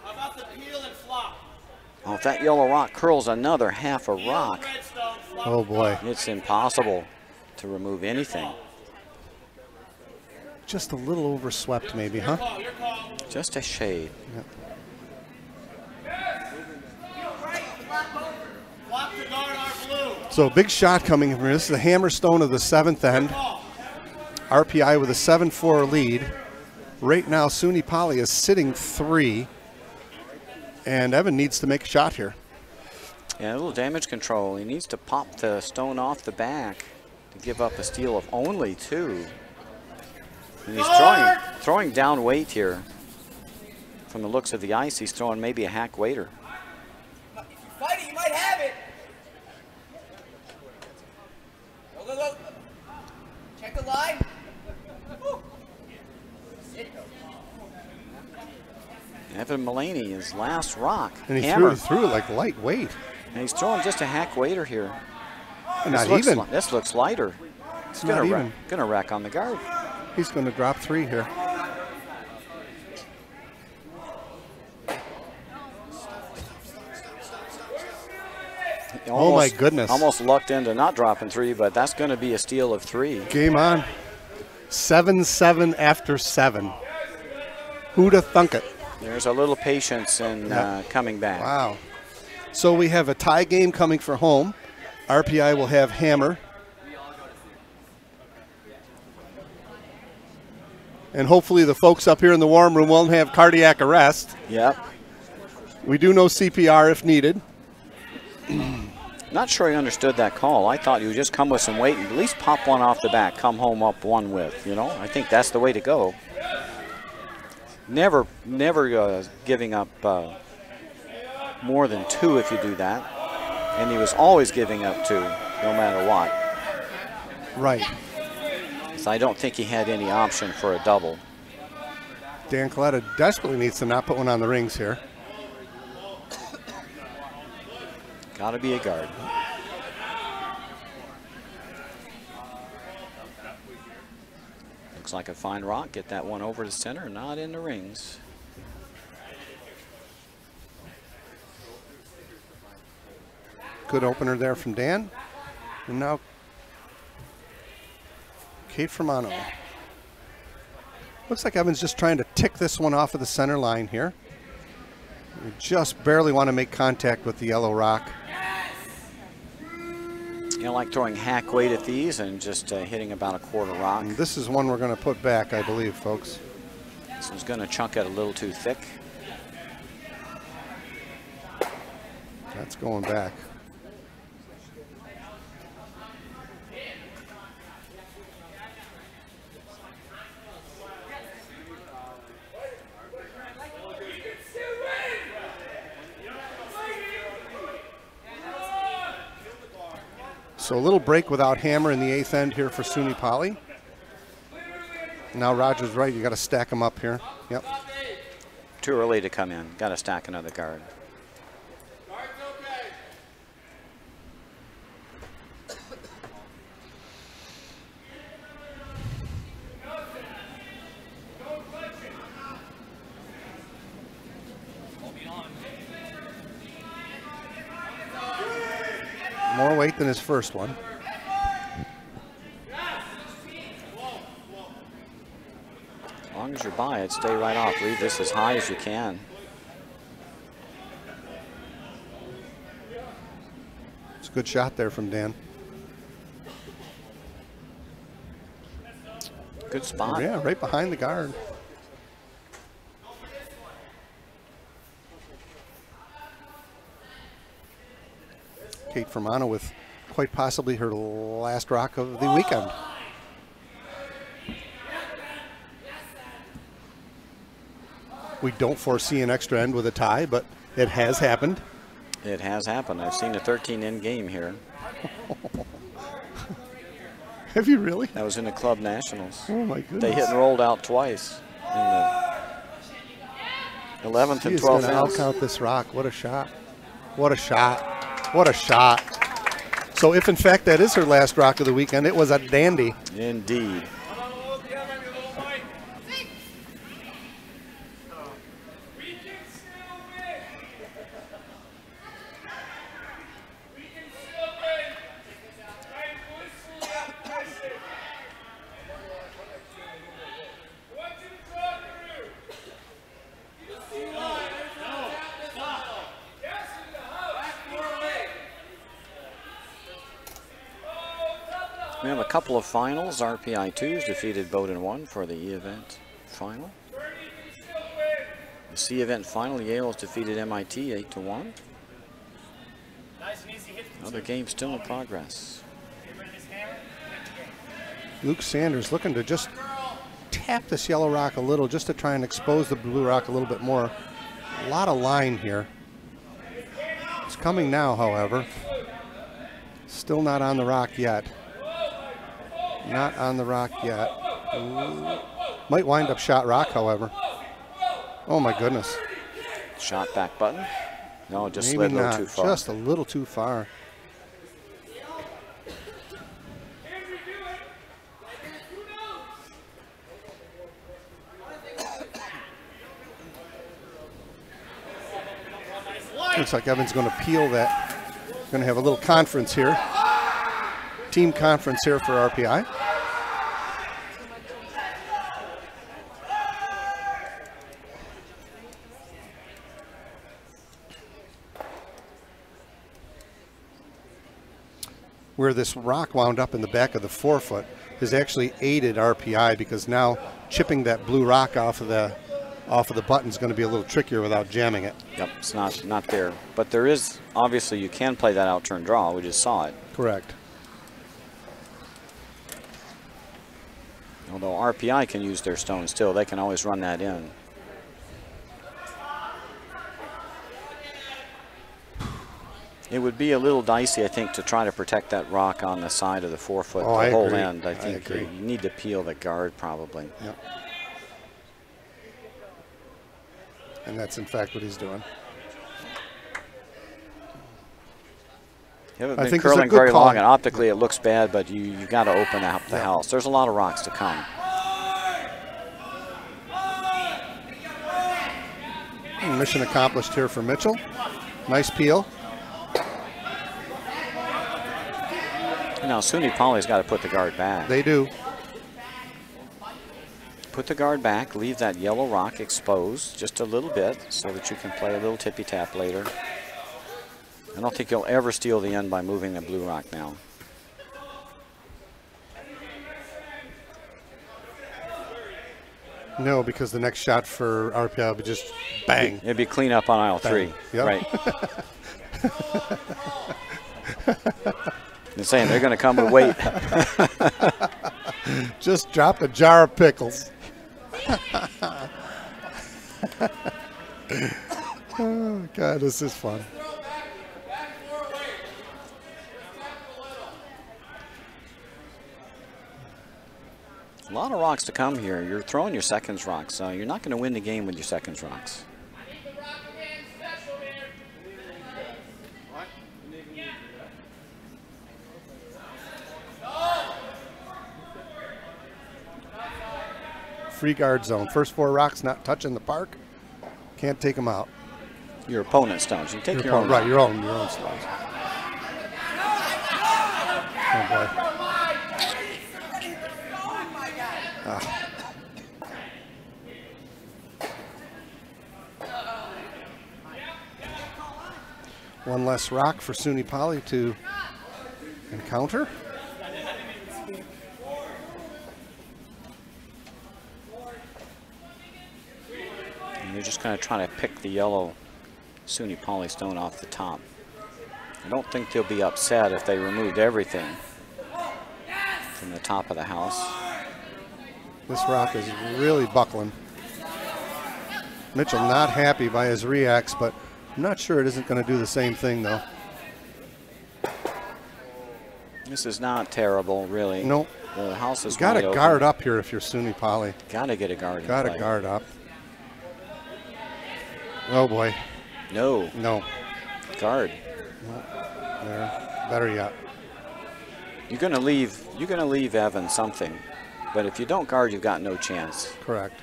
how about the peel and flop? Oh, if that yellow rock curls another half a rock, Oh boy. it's impossible to remove anything. Just a little overswept maybe, huh? Just a shade. Yep. So big shot coming from this is the hammerstone of the 7th end. RPI with a 7-4 lead. Right now, SUNY Poly is sitting 3. And Evan needs to make a shot here. Yeah, a little damage control. He needs to pop the stone off the back to give up a steal of only 2. And he's throwing down weight here. From the looks of the ice, he's throwing maybe a hack waiter. If you fight it, you might have it. Go, go, go. Check the line. Woo. Sit, though. Evan Mulaney, his last rock. And he hammer. threw it like lightweight. And he's throwing just a hack waiter here. Not even. This looks lighter. It's Gonna not even. Gonna wreck on the guard. He's going to drop 3 here. Oh my goodness. Almost lucked into not dropping 3, but that's going to be a steal of 3. Game on. 7-7 after 7. Who'da thunk it? There's a little patience in coming back. Wow. So we have a tie game coming for home. RPI will have hammer. And hopefully the folks up here in the warm room won't have cardiac arrest. Yep. We do know CPR if needed. Not sure he understood that call. I thought you would just come with some weight and at least pop one off the back, come home up 1 with, you know. I think that's the way to go. Never giving up more than 2 if you do that. And he was always giving up 2, no matter what. Right. So I don't think he had any option for a double. Dan Coletta desperately needs to not put one on the rings here. Got to be a guard. Looks like a fine rock. Get that one over to center, not in the rings. Good opener there from Dan. And now Kate Fermano. Looks like Evan's just trying to tick this one off of the center line here. We just barely want to make contact with the yellow rock. You know, like throwing hack weight at these and just hitting about a quarter rock. And this is one we're going to put back, I believe, folks. This one's going to chunk it a little too thick. That's going back. So a little break without hammer in the 8th end here for SUNY Poly. Now Roger's right, you got to stack them up here. Yep. Too early to come in. Got to stack another guard. More weight than his first one. As long as you're by it, stay right off. Leave this as high as you can. It's a good shot there from Dan. Good spot. Yeah, right behind the guard. Kate Fermano with quite possibly her last rock of the weekend. We don't foresee an extra end with a tie, but it has happened. It has happened. I've seen a 13-end game here. Have you really? That was in the club nationals. Oh my goodness. They hit and rolled out twice in the 11th and 12th going to ends. outcount this rock. What a shot. What a shot. What a shot. So if in fact that is her last rock of the weekend, it was a dandy. Indeed. We have a couple of finals. RPI 2s defeated Bowdoin 1 for the E event final. The C event final, Yale has defeated MIT 8-1. Another game still in progress. Luke Sanders looking to just tap this yellow rock a little just to try and expose the blue rock a little bit more. A lot of line here. It's coming now, however. Still not on the rock yet. Not on the rock yet. Ooh. Might wind up shot rock, however. Oh my goodness. Shot back button. No, it just Maybe slid a little not. too far. Just a little too far. Looks like Evan's going to peel that. Going to have a little conference here. Team conference here for RPI. Where this rock wound up in the back of the forefoot has actually aided RPI, because now chipping that blue rock off of the button is going to be a little trickier without jamming it. Yep, it's not there. But there is, obviously, you can play that out turn draw. We just saw it. Correct. Although RPI can use their stone still, they can always run that in. It would be a little dicey, I think, to try to protect that rock on the side of the forefoot, the whole end. I think you need to peel the guard probably. Yep. And that's in fact what he's doing. You haven't been curling very long, and optically it looks bad, but you got to open up the house. There's a lot of rocks to come. Mission accomplished here for Mitchell. Nice peel. Now SUNY Poly's got to put the guard back. They do. Put the guard back, leave that yellow rock exposed just a little bit so that you can play a little tippy tap later. I don't think you'll ever steal the end by moving the blue rock now. No, because the next shot for RPI will be just bang. It'd be clean up on aisle 3. Yep. Right. They're saying they're going to come with weight. Just drop a jar of pickles. Oh, God, this is fun. A lot of rocks to come here. You're throwing your seconds rocks, so you're not going to win the game with your seconds rocks. Free guard zone. First 4 rocks not touching the park. Can't take them out. Your opponent's stones. You take your own. Right, your own stones. One less rock for SUNY Poly to encounter. And they're just going to try to pick the yellow SUNY Poly stone off the top. I don't think they'll be upset if they removed everything from the top of the house. This rock is really buckling. Mitchell not happy by his reacts, but I'm not sure it isn't going to do the same thing, though. This is not terrible, really. Nope. The house is got to wide guard open. up here if you're SUNY Poly. Got to get a guard. Got to guard up. Oh boy. No. No. Guard. No. There. Better yet. You're going to leave Evan something, but if you don't guard, you've got no chance. Correct.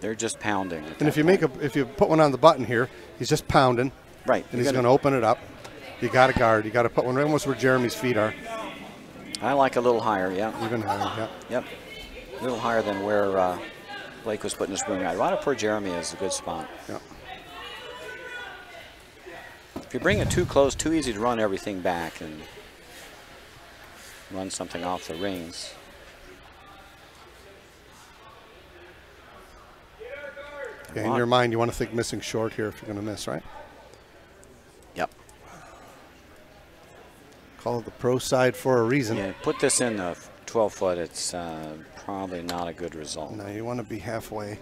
They're just pounding. And if you put one on the button here, he's just pounding. Right. And he's going to open it up. You got to guard. You got to put one right almost where Jeremy's feet are. I like a little higher, yeah. Even higher, yeah. Yep. A little higher than where Blake was putting his broom out. Right up where Jeremy is a good spot. Yeah. If you bring it too close, too easy to run everything back and run something off the rings. Okay, in your mind, you want to think missing short here if you're going to miss, right? Yep. Call it the pro side for a reason. Yeah, put this in the 12-foot. It's probably not a good result. No, you want to be halfway.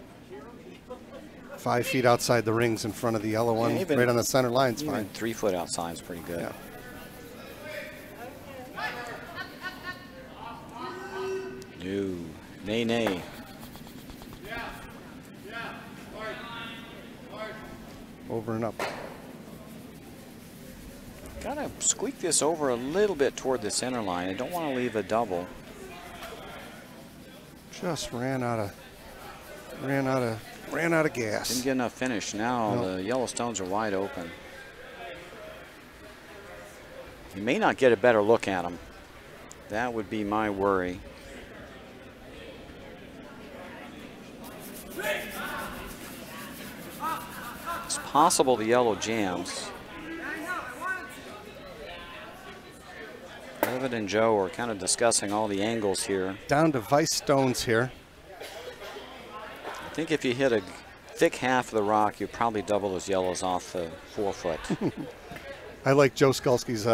5 feet outside the rings in front of the yellow one, even, right on the center line's fine. 3 foot outside is pretty good. Yeah. No, nay, nay. Over and up. Gotta squeak this over a little bit toward the center line. I don't want to leave a double. Just ran out of gas. Didn't get enough finish. Now No. the yellow stones are wide open. You may not get a better look at them. That would be my worry. It's possible the yellow jams. David and Joe are kind of discussing all the angles here. Down to vice stones here. I think if you hit a thick half of the rock, you probably double those yellows off the 4 foot. I like Joe Skulski's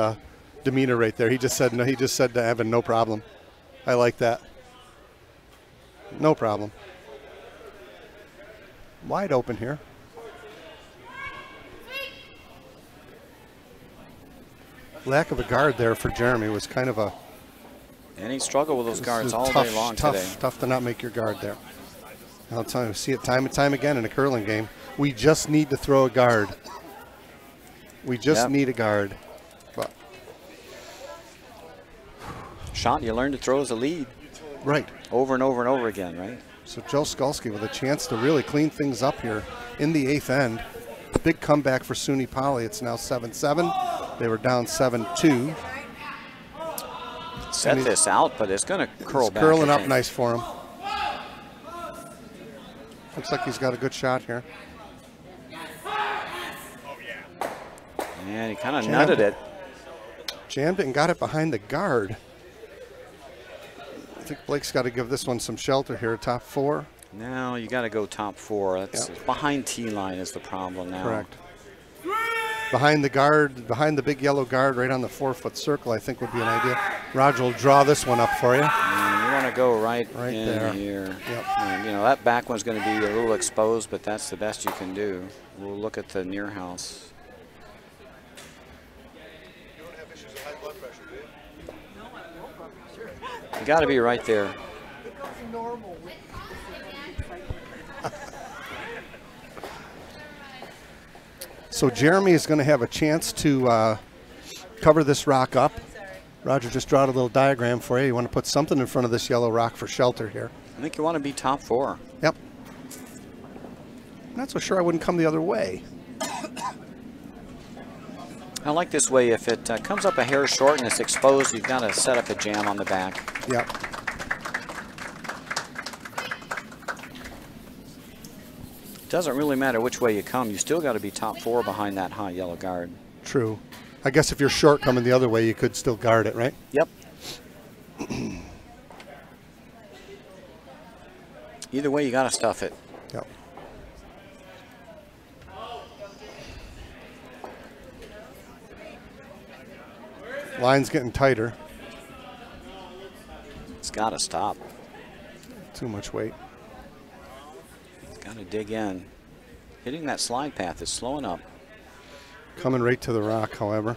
demeanor right there. He just said no. He just said to Evan, no problem. I like that. No problem. Wide open here. Lack of a guard there for Jeremy was kind of a. And he struggled with those guards all tough, day long tough, today. Tough to not make your guard there. I'll tell you, see it time and time again in a curling game. We just need to throw a guard. We just need a guard. But shot you learn to throw as a lead. Right. Over and over and over again, right? So Joe Skulski with a chance to really clean things up here in the 8th end. Big comeback for SUNY Poly. It's now 7-7. They were down 7-2. Set this out, but it's going to curl back. Curling up nice for him. Looks like he's got a good shot here. And he kind of nutted it. Jammed it and got it behind the guard. I think Blake's got to give this one some shelter here, top 4. Now you got to go top 4. That's behind T line is the problem now. Correct. Behind the guard, behind the big yellow guard, right on the 4-foot circle, I think would be an idea. Roger will draw this one up for you. And you want to go right in there. here. Yep. And, you know, that back one's going to be a little exposed, but that's the best you can do. We'll look at the near house. You don't have issues with high blood pressure, do you? No, I have low blood pressure. You got to be right there. It goes normal with So Jeremy is going to have a chance to cover this rock up. Roger just drawed a little diagram for you. You want to put something in front of this yellow rock for shelter here. I think you want to be top 4. Yep. I'm not so sure I wouldn't come the other way. I like this way. If it comes up a hair short and it's exposed, you've got to set up a jam on the back. Yep. It doesn't really matter which way you come. You still got to be top 4 behind that high yellow guard. True. I guess if you're short coming the other way, you could still guard it, right? Yep. Either way, you got to stuff it. Yep. Line's getting tighter. It's got to stop. Too much weight. It's got to dig in. Hitting that slide path is slowing up. Coming right to the rock, however.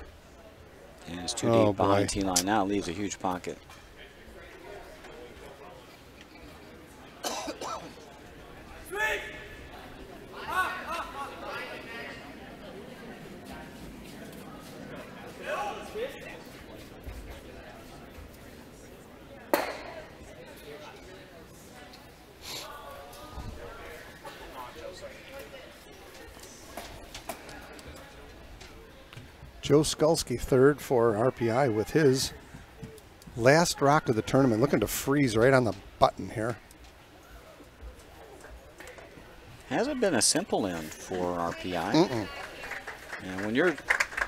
And it's too deep behind T-line now. It leaves a huge pocket. Joe Skulski, third for RPI with his last rock of the tournament. Looking to freeze right on the button here. Hasn't been a simple end for RPI. And when you're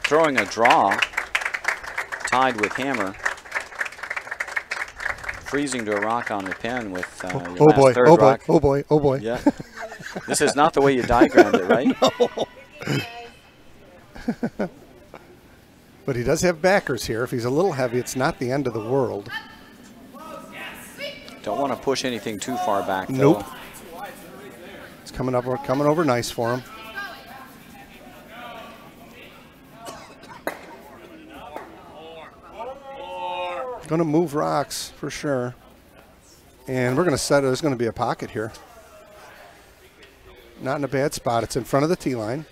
throwing a draw tied with hammer, freezing to a rock on the pin with your last third rock. Oh boy, oh boy. Yeah. This is not the way you diagrammed it, right? No. But he does have backers here. If he's a little heavy, it's not the end of the world. Don't want to push anything too far back, though. Nope. It's coming over nice for him. Going to move rocks for sure. And we're going to set it. There's going to be a pocket here. Not in a bad spot. It's in front of the tee line.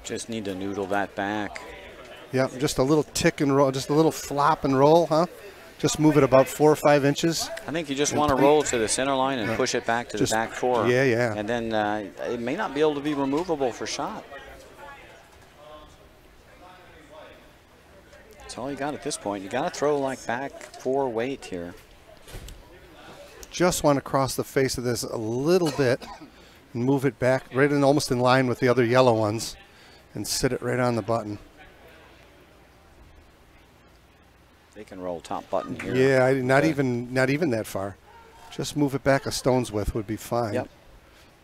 Just need to noodle that back. Yep, just a little tick and roll, just a little flop and roll, huh? Just move it about 4 or 5 inches. I think you just want to roll to the center line and push it back to the back 4. Yeah, yeah. And then it may not be able to be removable for shot. That's all you got at this point. You got to throw like back 4 weight here. Just want to cross the face of this a little bit and move it back right in, almost in line with the other yellow ones, and sit it right on the button. They can roll top button here. Yeah, not even that far. Just move it back a stone's width would be fine. Yep.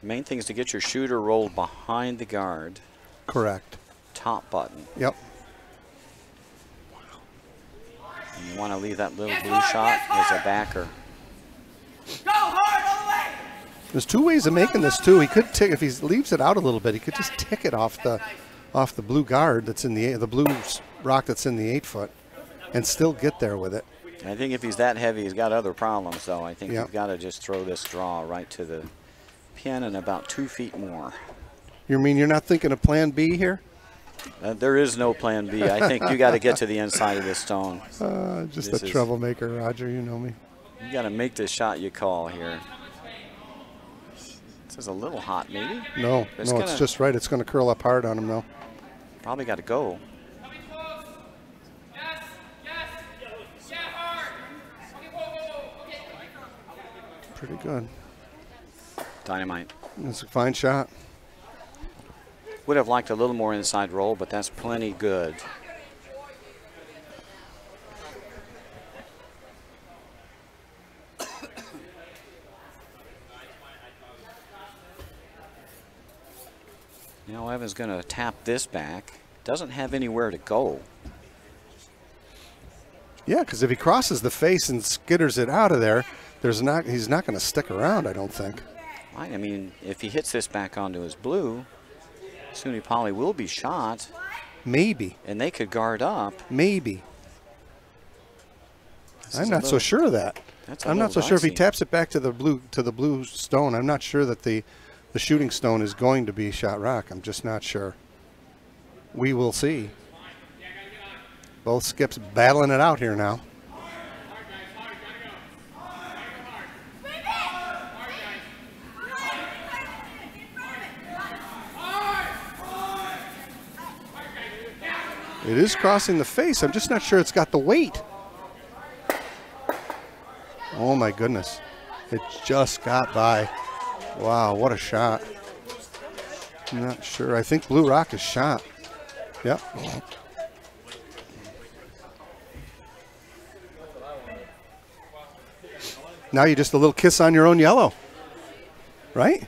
The main thing is to get your shooter rolled behind the guard. Correct. Top button. Yep. And you want to leave that little blue shot as a backer. Go hard all the way. There's 2 ways of making this too. He could tick, if he leaves it out a little bit, he could just tick it off the blue guard that's in the blue rock that's in the 8-foot, and still get there with it. I think if he's that heavy, he's got other problems though. I think Yep. you've got to just throw this draw right to the pin and about 2 feet more. You mean you're not thinking of plan B here? There is no plan B. I think you got to get to the inside of this stone. Just This a is- troublemaker, Roger, you know me. You got to make the shot you call here. This is a little hot, maybe. No, It's it's gonna- just right. It's going to curl up hard on him, though. Probably got to go. Pretty good. Dynamite. It's a fine shot. Would have liked a little more inside roll, but that's plenty good. Now Evan's going to tap this back. Doesn't have anywhere to go. Yeah, because if he crosses the face and skitters it out of there, he's not going to stick around, I don't think. Right, I mean, if he hits this back onto his blue, soon he probably will be shot, Maybe. and they could guard up. Maybe. This I'm is a not so little- sure of that. That's a I'm not so little sure if he dicey. taps it back to the blue stone. I'm not sure that the shooting stone is going to be shot rock. I'm just not sure. We will see. Both skips battling it out here now. It is crossing the face. I'm just not sure it's got the weight. Oh my goodness. It just got by. Wow, what a shot. I'm not sure. I think Blue Rock is shot. Yep. Now you just a little kiss on your own yellow, right?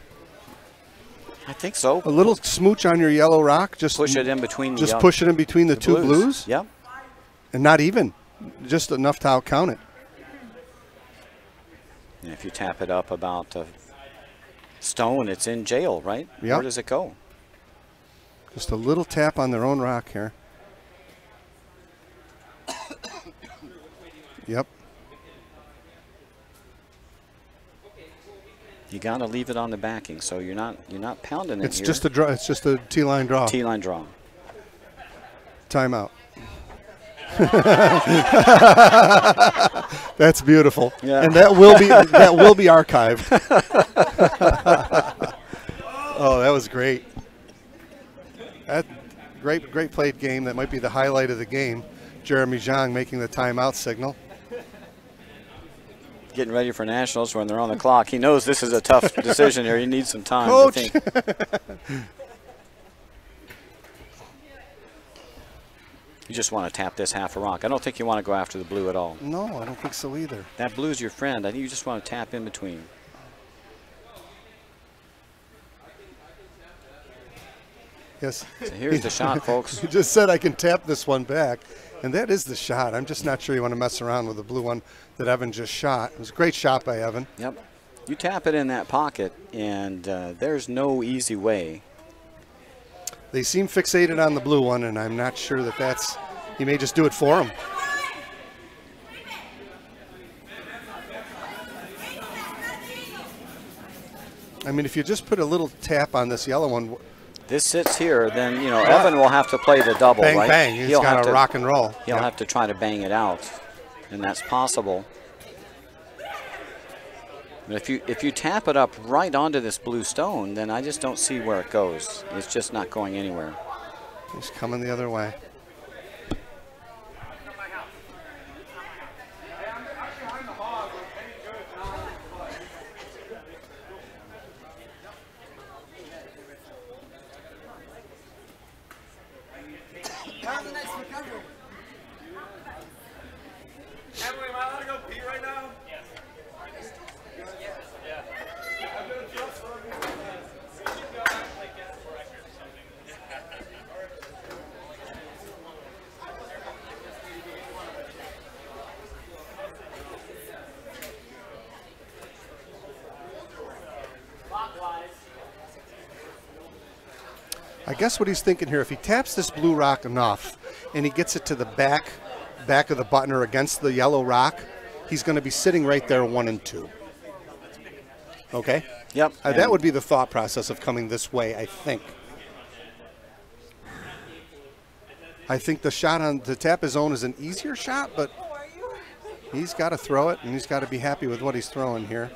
I think so. A little smooch on your yellow rock. Just push it in between. Just push it in between the two blues. Yep. And not even, just enough to out count it. And if you tap it up about a stone, it's in jail, right? Yep. Where does it go? Just a little tap on their own rock here. Yep. You got to leave it on the backing, so you're not pounding it. It's just a draw. It's just a T-line draw. T-line draw. Timeout. That's beautiful. Yeah. And that will be archived. Oh, that was great. That great played game. That might be the highlight of the game. Jeremy Zhang making the timeout signal. Getting ready for nationals when they're on the clock. He knows this is a tough decision here. He needs some time Coach. to think. You just want to tap this half a rock. I don't think you want to go after the blue at all. No, I don't think so either. That blue's your friend. I think you just want to tap in between. Yes. So here's the shot, folks. You just said I can tap this one back, and that is the shot. I'm just not sure you want to mess around with the blue one that Evan just shot. It was a great shot by Evan. Yep. You tap it in that pocket, and there's no easy way. They seem fixated on the blue one, and I'm not sure that that's – he may just do it for him. I mean, if you just put a little tap on this yellow one – this sits here, then, you know, Evan will have to play the double, bang, right? Bang, bang. He's got to rock and roll. He'll have to try to bang it out, and that's possible. But if you tap it up right onto this blue stone, then I just don't see where it goes. It's just not going anywhere. He's coming the other way. I guess what he's thinking here, if he taps this blue rock enough and he gets it to the back of the button or against the yellow rock, he's going to be sitting right there 1 and 2. Okay? Yep. That would be the thought process of coming this way, I think. I think the shot on to tap his own is an easier shot, but he's got to throw it, and he's got to be happy with what he's throwing here.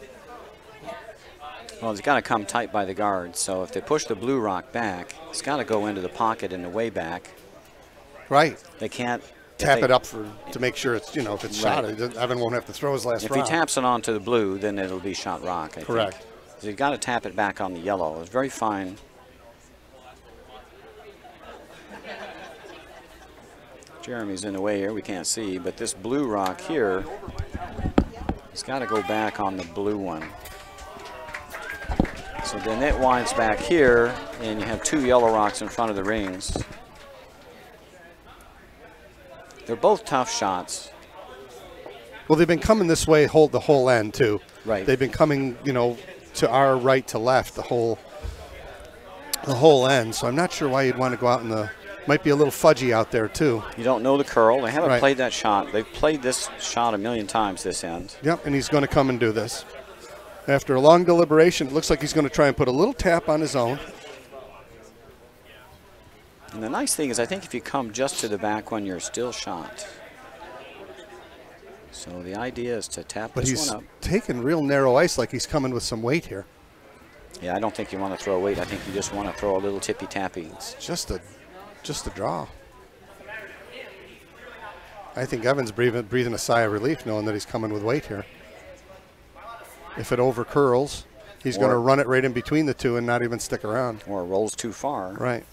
Well, it's got to come tight by the guard. So if they push the blue rock back, it's got to go into the pocket and the way back. Right. They can't tap it up to make sure it's, if it's shot, Evan won't have to throw his last rock. If he taps it onto the blue, then it'll be shot rock, I Correct. think. So you've got to tap it back on the yellow. It's very fine. Jeremy's in the way here. We can't see, but this blue rock here, it's got to go back on the blue one. So then it winds back here, and you have 2 yellow rocks in front of the rings. They're both tough shots. Well, they've been coming this way the whole end, too. Right. They've been coming, to our right to left the whole end. So I'm not sure why you'd want to go out in the – might be a little fudgy out there, too. You don't know the curl. They haven't played that shot. They've played this shot a million times this end. Yep, and he's going to come and do this. After a long deliberation, it looks like he's going to try and put a little tap on his own. And the nice thing is I think if you come just to the back when you're still shot. So the idea is to tap this one up. But he's taking real narrow ice like he's coming with some weight here. Yeah, I don't think you want to throw weight. I think you just want to throw a little tippy-tappy. It's just a draw. I think Evan's breathing a sigh of relief knowing that he's coming with weight here. If it over curls, he's going to run it right in between the two and not even stick around. Or it rolls too far. Right.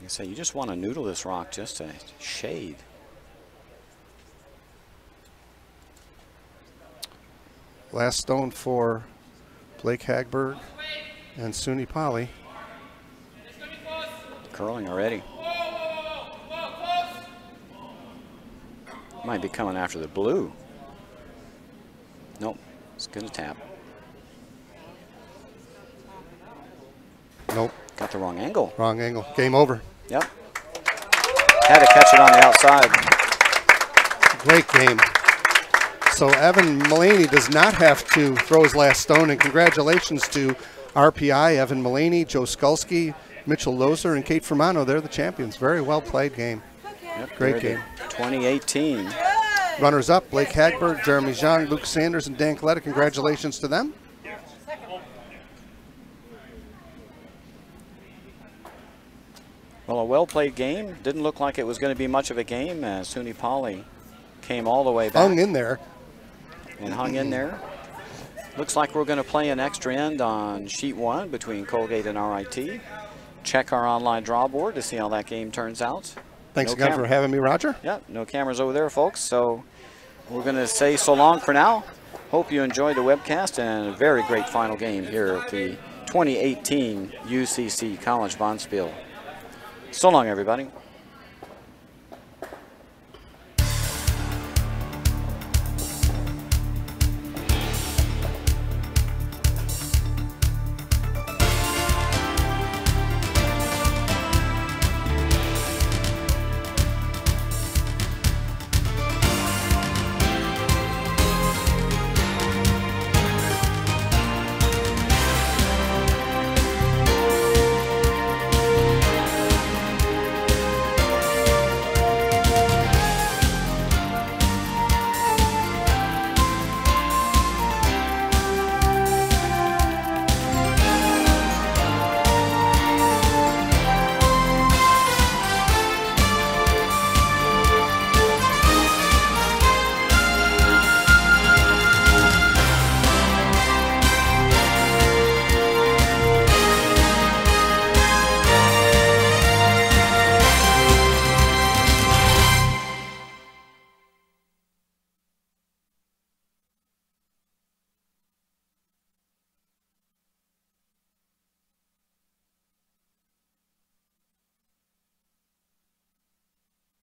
You say you just want to noodle this rock just a shade. Last stone for Blake Hagberg and Suni Pali. Curling already. Might be coming after the blue. Nope, it's going to tap. Nope. Got the wrong angle. Wrong angle. Game over. Yep. Had to catch it on the outside. Great game. So Evan Mullaney does not have to throw his last stone, and congratulations to RPI, Evan Mullaney, Joe Skulski, Mitchell Lozer, and Kate Fermano. They're the champions. Very well played game. Yep, great game. 2018. Runners up, Blake Hagberg, Jeremy Jean, Luke Sanders, and Dan Coletta. Congratulations to them. Well, a well-played game. Didn't look like it was going to be much of a game as Suni Pali came all the way back. Hung in there. And hung in there. Looks like we're going to play an extra end on sheet 1 between Colgate and RIT. Check our online draw board to see how that game turns out. Thanks again for having me, Roger. Yep, no cameras over there, folks. So we're going to say so long for now. Hope you enjoyed the webcast and a very great final game here at the 2018 UCC College Bonspiel. So long, everybody.